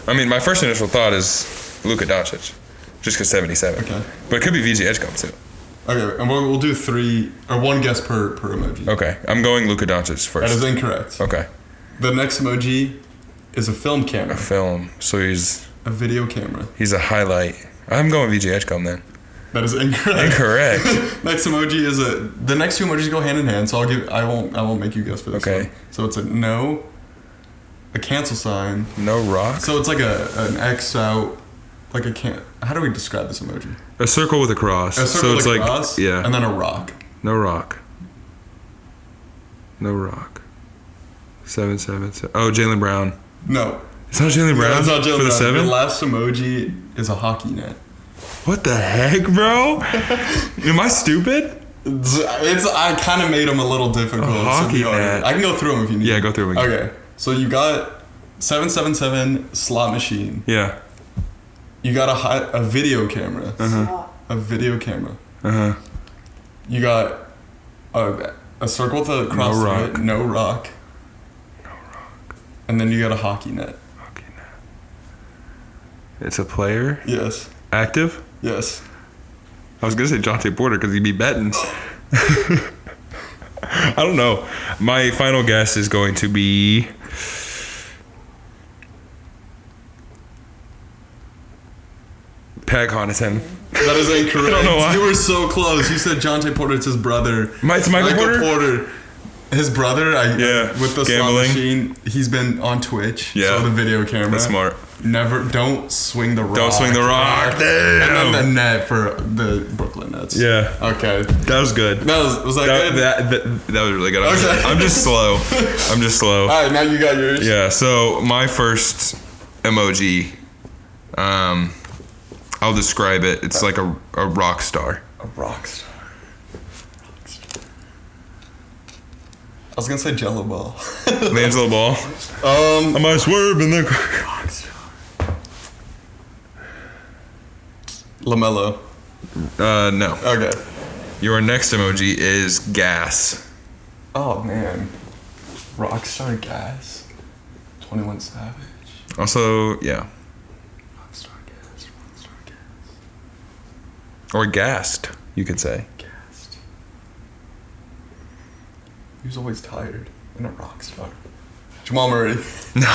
I mean, my first initial thought is Luka Doncic, just because 77. Okay. But it could be VG Edgecombe too. Okay, and we'll do 3 or 1 guess per emoji. Okay, I'm going Luka Doncic first. That is incorrect. Okay. The next emoji is a film camera. A film. So he's a video camera. He's a highlight. I'm going VG Edgecombe then. That is incorrect. Incorrect. Next emoji is the next 2 emojis go hand in hand, so I won't make you guess for this one. So it's a no, a cancel sign. No rock. So it's like an X out, like a can. How do we describe this emoji? A circle with a cross. A circle with a cross. Yeah. And then a rock. No rock. No rock. 777. Oh, Jaylen Brown. No. It's not Jaylen Brown. No, it's not Jaylen Brown. The 7. The last emoji is a hockey net. What the heck, bro? Am I stupid? I kind of made them a little difficult. A hockey net. I can go through them if you need. Yeah, go through them again. Okay. So you got 777 slot machine. Yeah. You got a video camera. Uh-huh. A video camera. Uh-huh. You got a circle with a cross no through rock. it. No rock. No rock. And then you got a hockey net. Hockey net. It's a player? Yes. Active? Yes. I was going to say Jonte Porter because he'd be betting. I don't know. My final guess is going to be... Pat Connaughton. That is incorrect. I don't know why. You were so close. You said Jonte Porter. It's his brother. It's Michael Porter? His brother, with the gambling. slot machine, he's been on Twitch. Yeah. So the video camera. That's smart. Don't swing the rock. Don't swing the rock. Damn. And then the net for the Brooklyn Nets. Yeah. Okay. That was good. Was that good? That was really good. Okay. I'm just slow. All right, now you got yours. Yeah, so my first emoji, I'll describe it. It's like a rock star. A rock star. I was gonna say Jello Ball. Angelo Ball. I might swerve in the rock star. LaMelo. No. Okay. Your next emoji is gas. Oh man. Rockstar Gas. 21 Savage. Also, yeah. Rockstar Gas. Or gassed, you could say. Gassed. He was always tired and a rock star. Jamal Murray. No.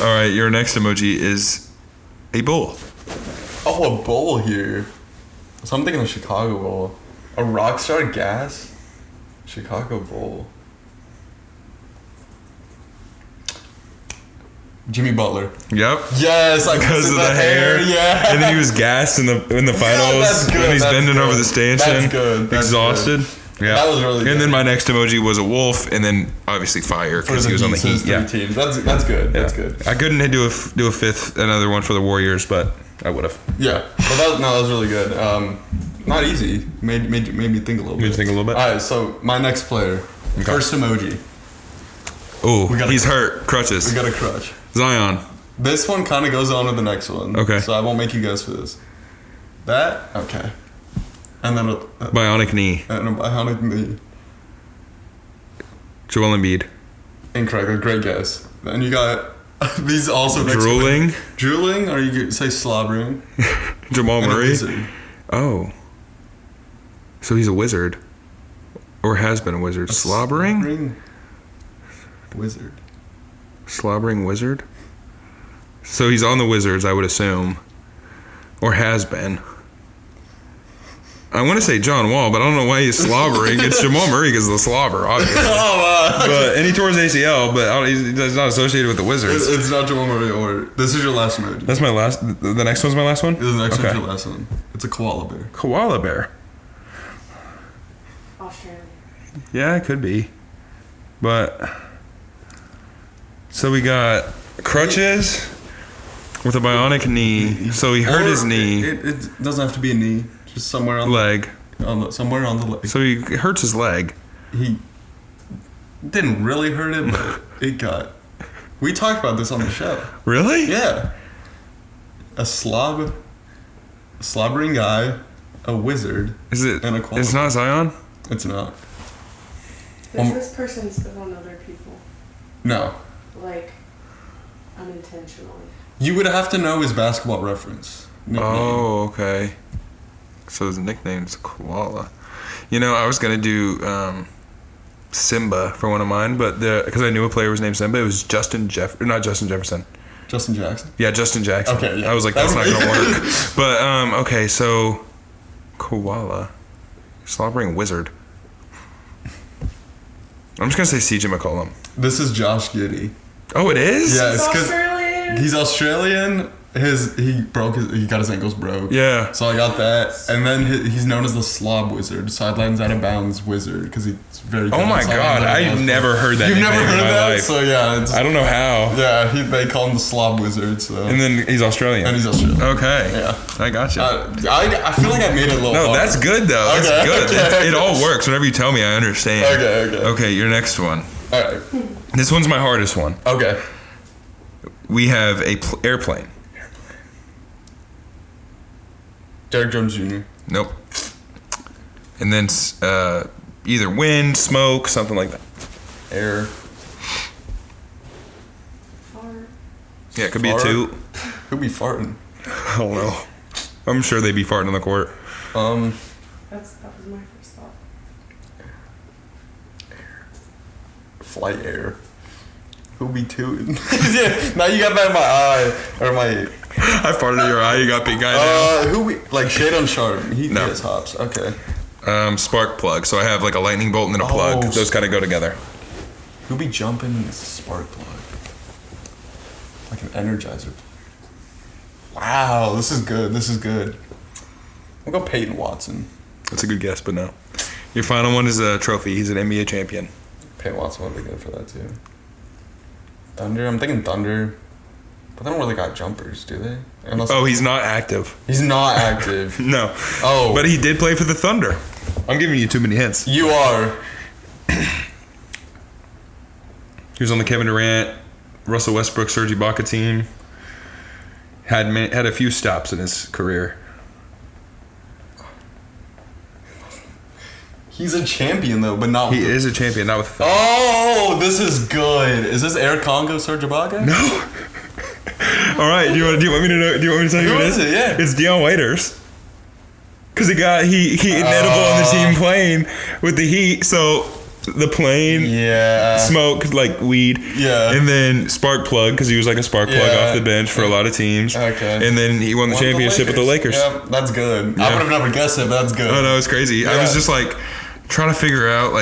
All right, your next emoji is a bull. Oh, a bowl here. So I'm thinking of Chicago Bowl. A Rockstar Gas. Chicago Bowl. Jimmy Butler. Yep. Yes, Because of the hair. Yeah. And then he was gassed in the finals. That's good. And he's That's bending good. over the stanchion. That's good. That's exhausted. Good. Yeah. That was really good. And then my next emoji was a wolf, and then obviously fire because he was on the Heat. Yeah. Teams. That's good. Yeah. That's good. I couldn't do a fifth, another one for the Warriors, but I would have. Yeah. But that was really good. Not easy. Made me think a little bit. Made you think a little bit? All right. So my next player. Okay. First emoji. Oh, he's hurt. Crutches. We got a crutch. Zion. This one kind of goes on with the next one. Okay. So I won't make you guess for this. That? Okay. And then Bionic knee. and a bionic knee. Joel Embiid. Incorrect. Great guess. And you got these also next Drooling. Drooling, or you could say slobbering. Jamal And a Murray. wizard. Oh. So he's a wizard. Or has been a wizard. Slobbering? Wizard. Slobbering wizard? So he's on the Wizards, I would assume. Or has been. I want to say John Wall, but I don't know why he's slobbering. It's Jamal Murray because of the slobber, obviously. And he tore his ACL, but he's not associated with the Wizards. It's not Jamal Murray or... This is your last emoji. That's my last... The next one's my last one? The next one's your last one. It's a koala bear. Koala bear. Australian. Yeah, it could be. But... So we got crutches with a bionic knee. So he hurt his knee. It doesn't have to be a knee. Just somewhere on leg. Somewhere on the leg. So he hurts his leg. He didn't really hurt it, but it got... We talked about this on the show. Really? Yeah. A slobbering guy, a wizard, Is it? and a koala. It's not Zion? It's not. Does this person spit on other people? No. Like, unintentionally? You would have to know his basketball reference. Nickname. Oh, okay. So his nickname's Koala. You know, I was gonna do Simba for one of mine, but because I knew a player was named Simba, it was not Justin Jefferson. Justin Jackson? Yeah, Justin Jackson. Okay, yeah. I was like, that's not gonna work. But okay, so Koala, slobbering wizard. I'm just gonna say CJ McCollum. This is Josh Giddey. Oh, it is? Yeah, He's it's because Australian. he's Australian. He got his ankles broke. Yeah. So I got that, and then he's known as the slob wizard, sidelines out of bounds wizard, because he's very. Oh my God, I've never heard that. You've nickname never heard in my that? life. So yeah, I don't know how. Yeah, they call him the slob wizard. So. And then he's Australian. And he's Australian. Okay. Yeah. I got you. I feel like I made it a little. No, hard. that's good though. That's Okay, good. okay. It all works. Whenever you tell me, I understand. Okay. Okay, your next one. All right. This one's my hardest one. Okay. We have a airplane. Derrick Jones Jr. Nope. And then either wind, smoke, something like that. Air. Fart. Yeah, it could be a Fart. toot. Who'd be farting? I don't know. I'm sure they'd be farting on the court. That was my first thought. Flight air. Who'd be tooting? Yeah, now you got that in my eye. Or my... I farted in your eye. You got big guy now. who we... Like Shade on Sharp. He No. gets hops. Okay. Spark plug. So I have like a lightning bolt and then a plug. Oh, Those kind of go together. Who'd be jumping in this spark plug? Like an energizer. Wow, this is good. I'll go Peyton Watson. That's a good guess, but no. Your final one is a trophy. He's an NBA champion. Peyton Watson would be good for that too. Thunder. I'm thinking Thunder. But they don't really got jumpers, do they? Unless He's not active. he's not active. No. Oh. But he did play for the Thunder. I'm giving you too many hints. You are. He was on the Kevin Durant, Russell Westbrook, Serge Ibaka team. Had a few stops in his career. He's a champion though, but not. He is a champion, not with the Thunder. Oh, this is good. Is this Eric Congo, Serge Ibaka? No. All right. Do you want me to know? Do you want me to tell you Who who it is it? Yeah. It's Deion Waiters. Cause he inedible on the team plane with the Heat. So the plane, Yeah. smoke like weed. Yeah. And then spark plug because he was like a spark plug Yeah. off the bench for a lot of teams. Okay. And then he won the championship with the Lakers. Yeah, that's good. Yeah. I would have never guessed it, but that's good. Oh no, it's crazy. I Yeah. was just like trying to figure out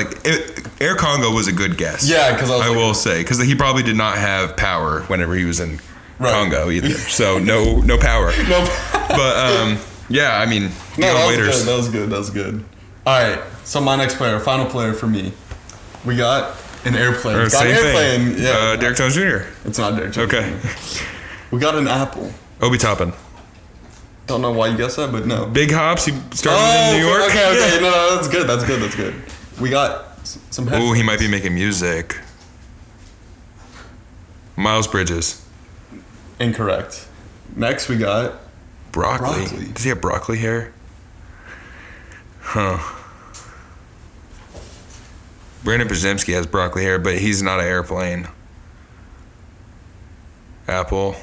Air Congo was a good guess. Yeah, because I will say because he probably did not have power whenever he was in Congo either. So no power. Nope. But yeah, I mean, No, Waiters. that was good. All right, so my next player, final player for me, we got an airplane. Or Got same an airplane. thing. Yeah. Derrick Jones Jr. It's not Derrick Jones. Okay. We got an apple. Obi Toppin. Don't know why you guessed that, but no. Big Hops. He started in New York. Okay. No, that's good. We got some headphones. Oh, he might be making music. Miles Bridges. Incorrect. Next, we got Broccoli. Does he have broccoli hair? Huh. Brandon Podziemski has broccoli hair, but he's not an airplane. Apple.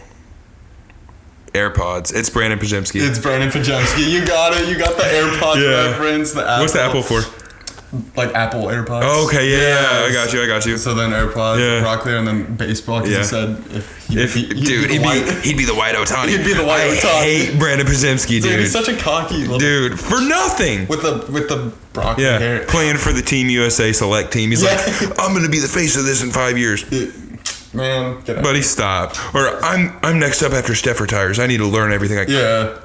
AirPods. It's Brandon Podziemski. It's Brandon Podziemski. You got it. You got the AirPods reference. The Apple. What's the Apple for? Like Apple AirPods. Oh, okay, yeah. I got you. So then AirPods, Yeah. broccoli, and then baseball. Because Yeah. he said if He'd be the white Ohtani. He'd be the white I Ohtani. hate Brandon Podziemski, dude. He's such a cocky little Dude, for nothing. with the Broncos hair. Playing for the Team USA select team. He's Yeah. like, I'm gonna be the face of this in 5 years. Man, get out. Buddy, stop. Or I'm next up after Steph retires. I need to learn everything I can. Yeah.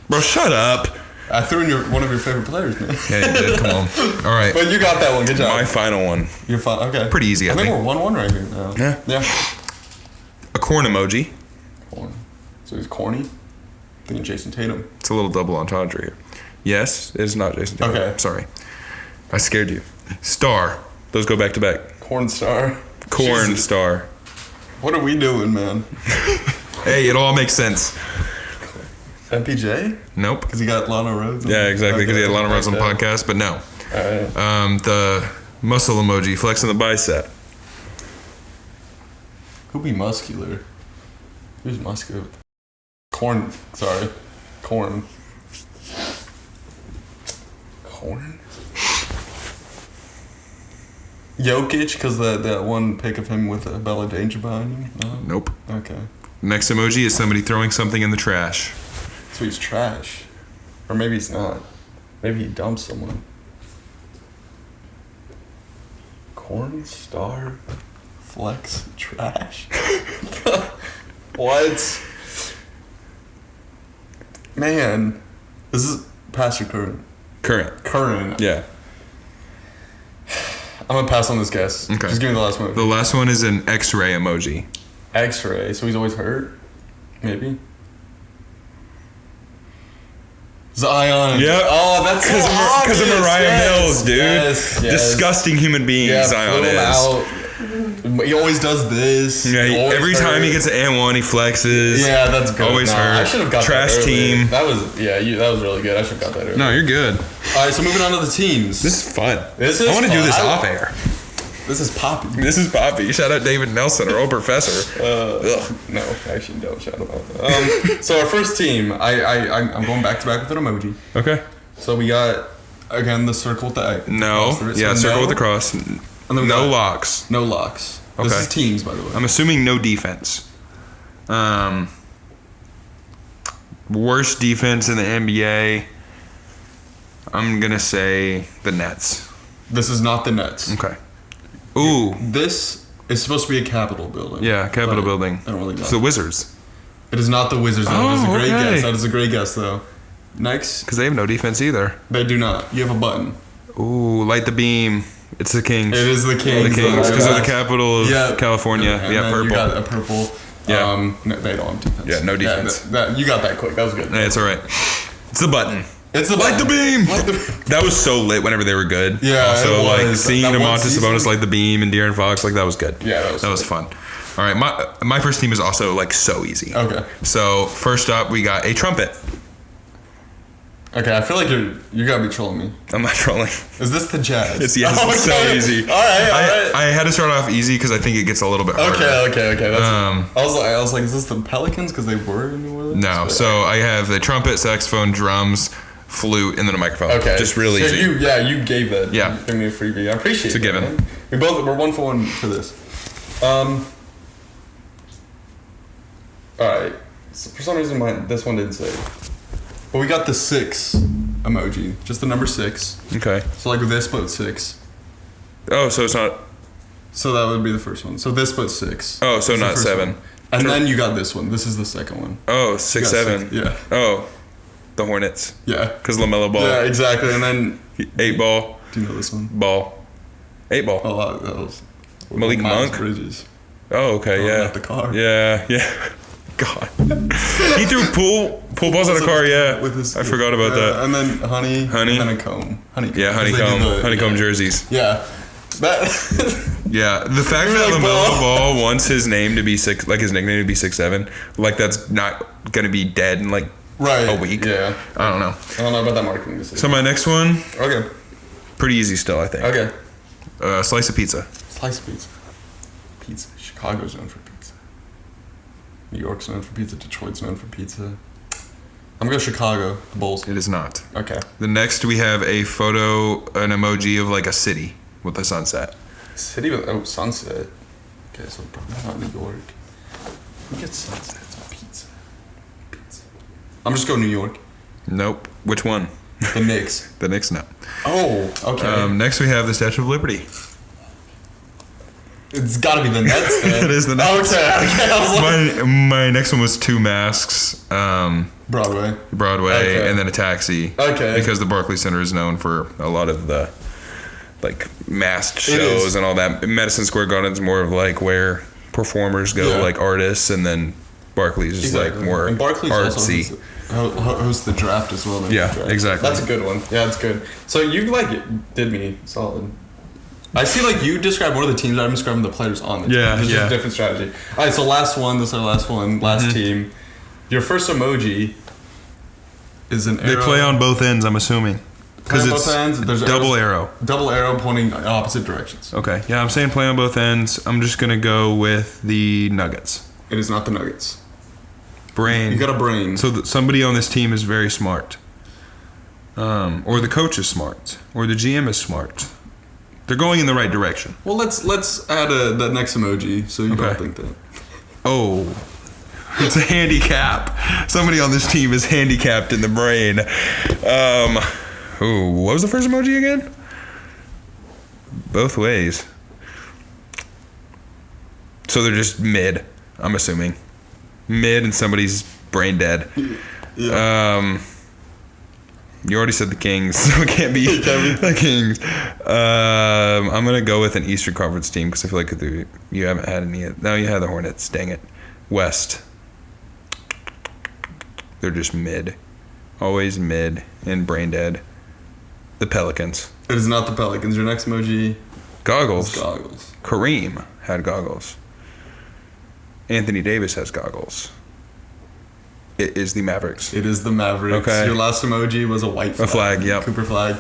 Bro, shut up. I threw in one of your favorite players, man. Yeah, you did. Come on. All right. But you got that one. Good job. My final one. You're fine. Okay. Pretty easy, I think. we're 1-1 right here now. Yeah. Yeah. A corn emoji. Corn. So he's corny. Thinking Jason Tatum. It's a little double entendre here. Yes, it is not Jason Tatum. Okay. Sorry. I scared you. Star. Those go back to back. Corn star. Corn Jesus. star. What are we doing, man? Hey, it all makes sense. MPJ? Nope. Because he got Lana Rhodes. Yeah, exactly. Because he had Lana Rhodes on the podcast, but no. Alright. The muscle emoji, flexing the bicep. Who be muscular? Who's muscular? Corn. Sorry. Corn. Corn? Jokic, because that one pic of him with a Bella Danger behind him? No? Nope. Okay. Next emoji is somebody throwing something in the trash. So he's trash. Or maybe he's not. Maybe he dumped someone. Corn star flex trash. What? Man. This is past or current? Current. Current. Yeah. I'm gonna pass on this guess. Okay. Just give me the last one. The last one is an X-ray emoji. X-ray. So he's always hurt? Maybe? Zion. Yep. Oh, that's so Because of obvious. Mariah Yes. Mills, dude. Yes. Disgusting human being Yeah, Zion flew him is. out. He always does this. Yeah, He always every time he hurt. gets an and one, he flexes. Yeah, that's good. Always No, hurt. I should have got Trash that earlier. team. That was that was really good. I should have got that earlier. No, you're good. All right, so moving on to the teams. This is fun. This is I want to do fun. this I- off air. This is Poppy. This is Poppy. Shout out David Nelson, our old professor. Ugh. No, actually, don't shout him out. So our first team, I'm going back to back with an emoji. Okay. So we got again the circle with the X. No. Cross through it. Yeah, So circle no, with the cross. And then we No got locks. No locks. This Okay. is teams, by the way. I'm assuming no defense. Worst defense in the NBA. I'm gonna say the Nets. This is not the Nets. Okay. Ooh. This is supposed to be a Capitol building. Yeah, Capitol But building. I don't really know. It's the Wizards. It is not the Wizards, though. That is a Oh, great okay. guess. That is a great guess, though. Next, Because they have no defense either. they do not. You have a button. Ooh, light the beam. It's the Kings. It is the Kings. The Kings, because they're the Yeah. capital of Yeah. California. And Yeah, then purple. You got a purple. Yeah. No, they don't have defense. Yeah, no defense. You got that quick. That was good. Hey, it's all right. It's the button. It's the Light the button. beam. Light the- That was so lit whenever they were good. Yeah, Also, it like was. seeing That one Demontis season- Sabonis light the beam and De'Aaron Fox, like that was good. Yeah, that was fun. All right, my first team is also like so easy. Okay. So first up, we got a trumpet. Okay, I feel like you gotta be trolling me. I'm not trolling. Is this the Jazz? It's so Okay. easy. All right. I had to start off easy because I think it gets a little bit harder. Okay. That's, Um, I was like, is this the Pelicans? Because they were in New Orleans. No, But- so I have the trumpet, saxophone, drums, flute, and then a microphone. Okay. Just really so easy. You gave that. Yeah. You gave me a freebie. I appreciate It's a it. given. Man. We're 1-for-1 for this. Alright. So for some reason this one didn't save. But we got the 6 emoji. Just the number 6. Okay. So like this but 6. Oh, so it's not. So that would be the first one. So this but 6. Oh, so That's the not first 7. one. And then you got this one. This is the second one. Oh, 6, You got 7. 6, yeah. Oh, the Hornets. Yeah. Because LaMelo Ball. Yeah, exactly. And then 8 ball. do you know this one? Ball. 8 ball. Oh, that was Malik Miles Monk? Bridges. Oh, okay, Oh, yeah. not the car. Yeah. God. He threw pool balls at a car, yeah. With his, I forgot about that. And then honey. Honey? And then a comb. Honeycomb. Yeah, 'Cause they did honeycomb yeah. jerseys. Yeah. That. Yeah, the fact You're that like, LaMelo ball. Ball wants his name to be his nickname to be 6'7", like that's not gonna be dead in like right. a week. Yeah. I don't know. I don't know about that marketing decision. So my next one, Okay. pretty easy still, I think. Okay. Slice of pizza. Slice of pizza. Pizza. Chicago's known for pizza. New York's known for pizza. Detroit's known for pizza. I'm gonna go Chicago. The Bulls. It is not. Okay. The next we have a photo, an emoji of like a city with a sunset. City with sunset. Okay, so probably not New York. Who gets sunsets on pizza? I'm just going New York. Nope. Which one? The Knicks. The Knicks, no. Oh, okay. Next we have the Statue of Liberty. It's got to be the Nets then. It is the Nets. Okay. I was like, My next one was Two Masks, Broadway. Broadway, and then a taxi. Okay. Because the Barclays Center is known for a lot of the like masked It is. shows and all that. Madison Square Garden's more of like where performers go, Yeah. like artists, and then Barclays is like more and Barclays artsy. also hosts the draft as well. Yeah, Draft. exactly. That's a good one. Yeah, that's good. So you did me solid. I see you describe more of the teams. I'm describing the players on the team. Yeah, It's just yeah. a different strategy. All right, so last one. This is our last one. Last team. Your first emoji is an arrow. They play on both ends, I'm assuming. Because it's both ends. There's double arrows, arrow. Double arrow pointing in opposite directions. Okay, yeah, I'm saying play on both ends. I'm just going to go with the Nuggets. It is not the Nuggets. Brain. You got a brain. So that somebody on this team is very smart. Or the coach is smart. Or the GM is smart. They're going in the right direction. Well, let's add that next emoji so you don't Okay. think that. Oh, it's a handicap. Somebody on this team is handicapped in the brain. Ooh, what was the first emoji again? Both ways. So they're just mid, I'm assuming. Mid and somebody's brain dead. Yeah. You already said the Kings, so it can't be the Kings. I'm going to go with an Eastern Conference team because I feel like you haven't had any. No, you had the Hornets. Dang it. West. They're just mid. Always mid and brain dead. The Pelicans. It is not the Pelicans. Your next emoji Goggles. is goggles. Kareem had goggles. Anthony Davis has goggles. It is the Mavericks. It is the Mavericks. Okay. Your last emoji was a white flag. A flag, yep. Cooper flag.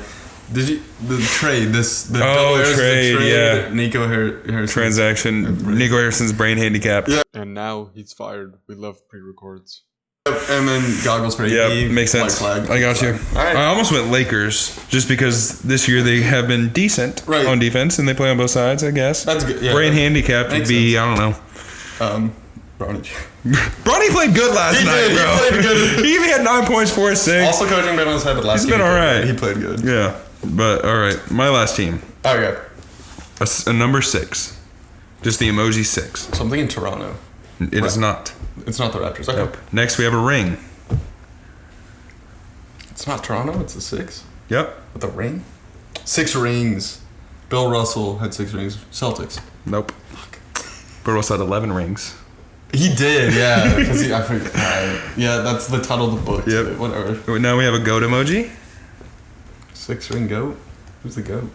Did you the trade? The Oh, double arrows is the trade, yeah. Nico Harrison. Transaction. Nico Harrison's brain handicap. Yeah. And now he's fired. We love pre-records. And then goggles for AD. Yeah, makes sense. White flag. I got you. All right. I almost went Lakers just because this year they have been decent Right. on defense and they play on both sides, I guess. That's good. Yeah. Brain handicap would Makes be, sense. I don't know. Bronny. Bronny played good last He night, did, he bro. played good. He even had 9 points, 4 assists. Also coaching been on his head, but last He's game been he played alright. good. He played good. Yeah, but all right. My last team, Okay. a number 6, just the emoji 6. So I'm thinking Toronto. It is not. It's not the Raptors. Okay. Nope. Next, we have a ring. It's not Toronto. It's a 6 Yep. with a ring. 6 rings. Bill Russell had 6 rings. Celtics. Nope. But also had 11 rings. He did, yeah. Because I forget. Yeah, that's the title of the book. Yep. Too. Whatever. Now we have a goat emoji. 6 ring goat. Who's the goat?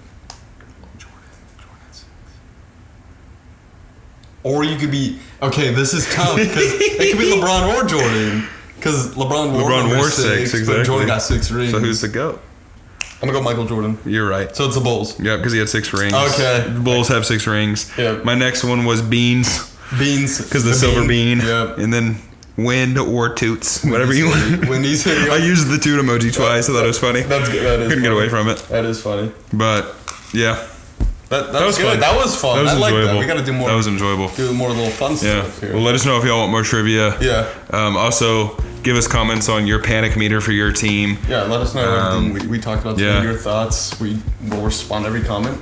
Or you could be this is tough because it could be LeBron or Jordan because LeBron wore 6, exactly. but Jordan got 6 rings. So who's the goat? I'm gonna go Michael Jordan. You're right. So it's the Bulls. Yeah, because he had 6 rings. Okay. The Bulls have 6 rings. Yeah. My next one was beans. Beans. Because the silver bean. Yep. And then wind or toots. Whatever you want. Wendy's hitting. I used the toot emoji twice. I thought it was funny. That's good. That is Couldn't get funny. away from it. That is funny. But, yeah. That was was good. fun. That was fun. That was I like enjoyable. that. We gotta do more. That was enjoyable. Do more little fun Yeah. stuff here. Well, let us know if y'all want more trivia. Yeah. Also, give us comments on your panic meter for your team. Yeah, let us know everything we talked about today, yeah. your thoughts. We will respond to every comment.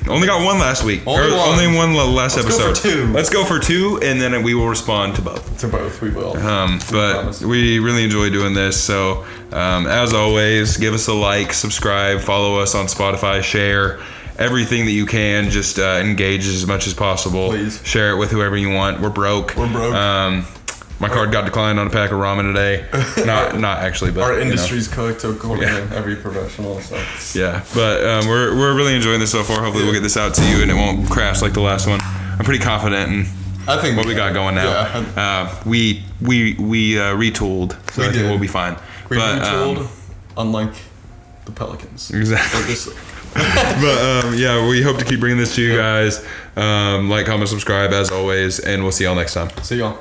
Only got one last week. Only one. Last Let's go episode. for 2. Let's go for 2, and then we will respond to both. To both, we will. But promise. we really enjoy doing this. So, as always, give us a like, subscribe, follow us on Spotify, share everything that you can. Just engage as much as possible. Please. Share it with whoever you want. We're broke. My card got declined on a pack of ramen today. Not actually, but Our industry's cooked according Yeah. to every professional. So Yeah, but we're really enjoying this so far. Hopefully, we'll get this out to you and it won't crash like the last one. I'm pretty confident in I think what we got going now. Yeah. We retooled, so We I think did. we'll be fine. We But, retooled, unlike the Pelicans. Exactly. They're just- But yeah, we hope to keep bringing this to you guys. Like, comment, subscribe as always, and we'll see y'all next time. See y'all.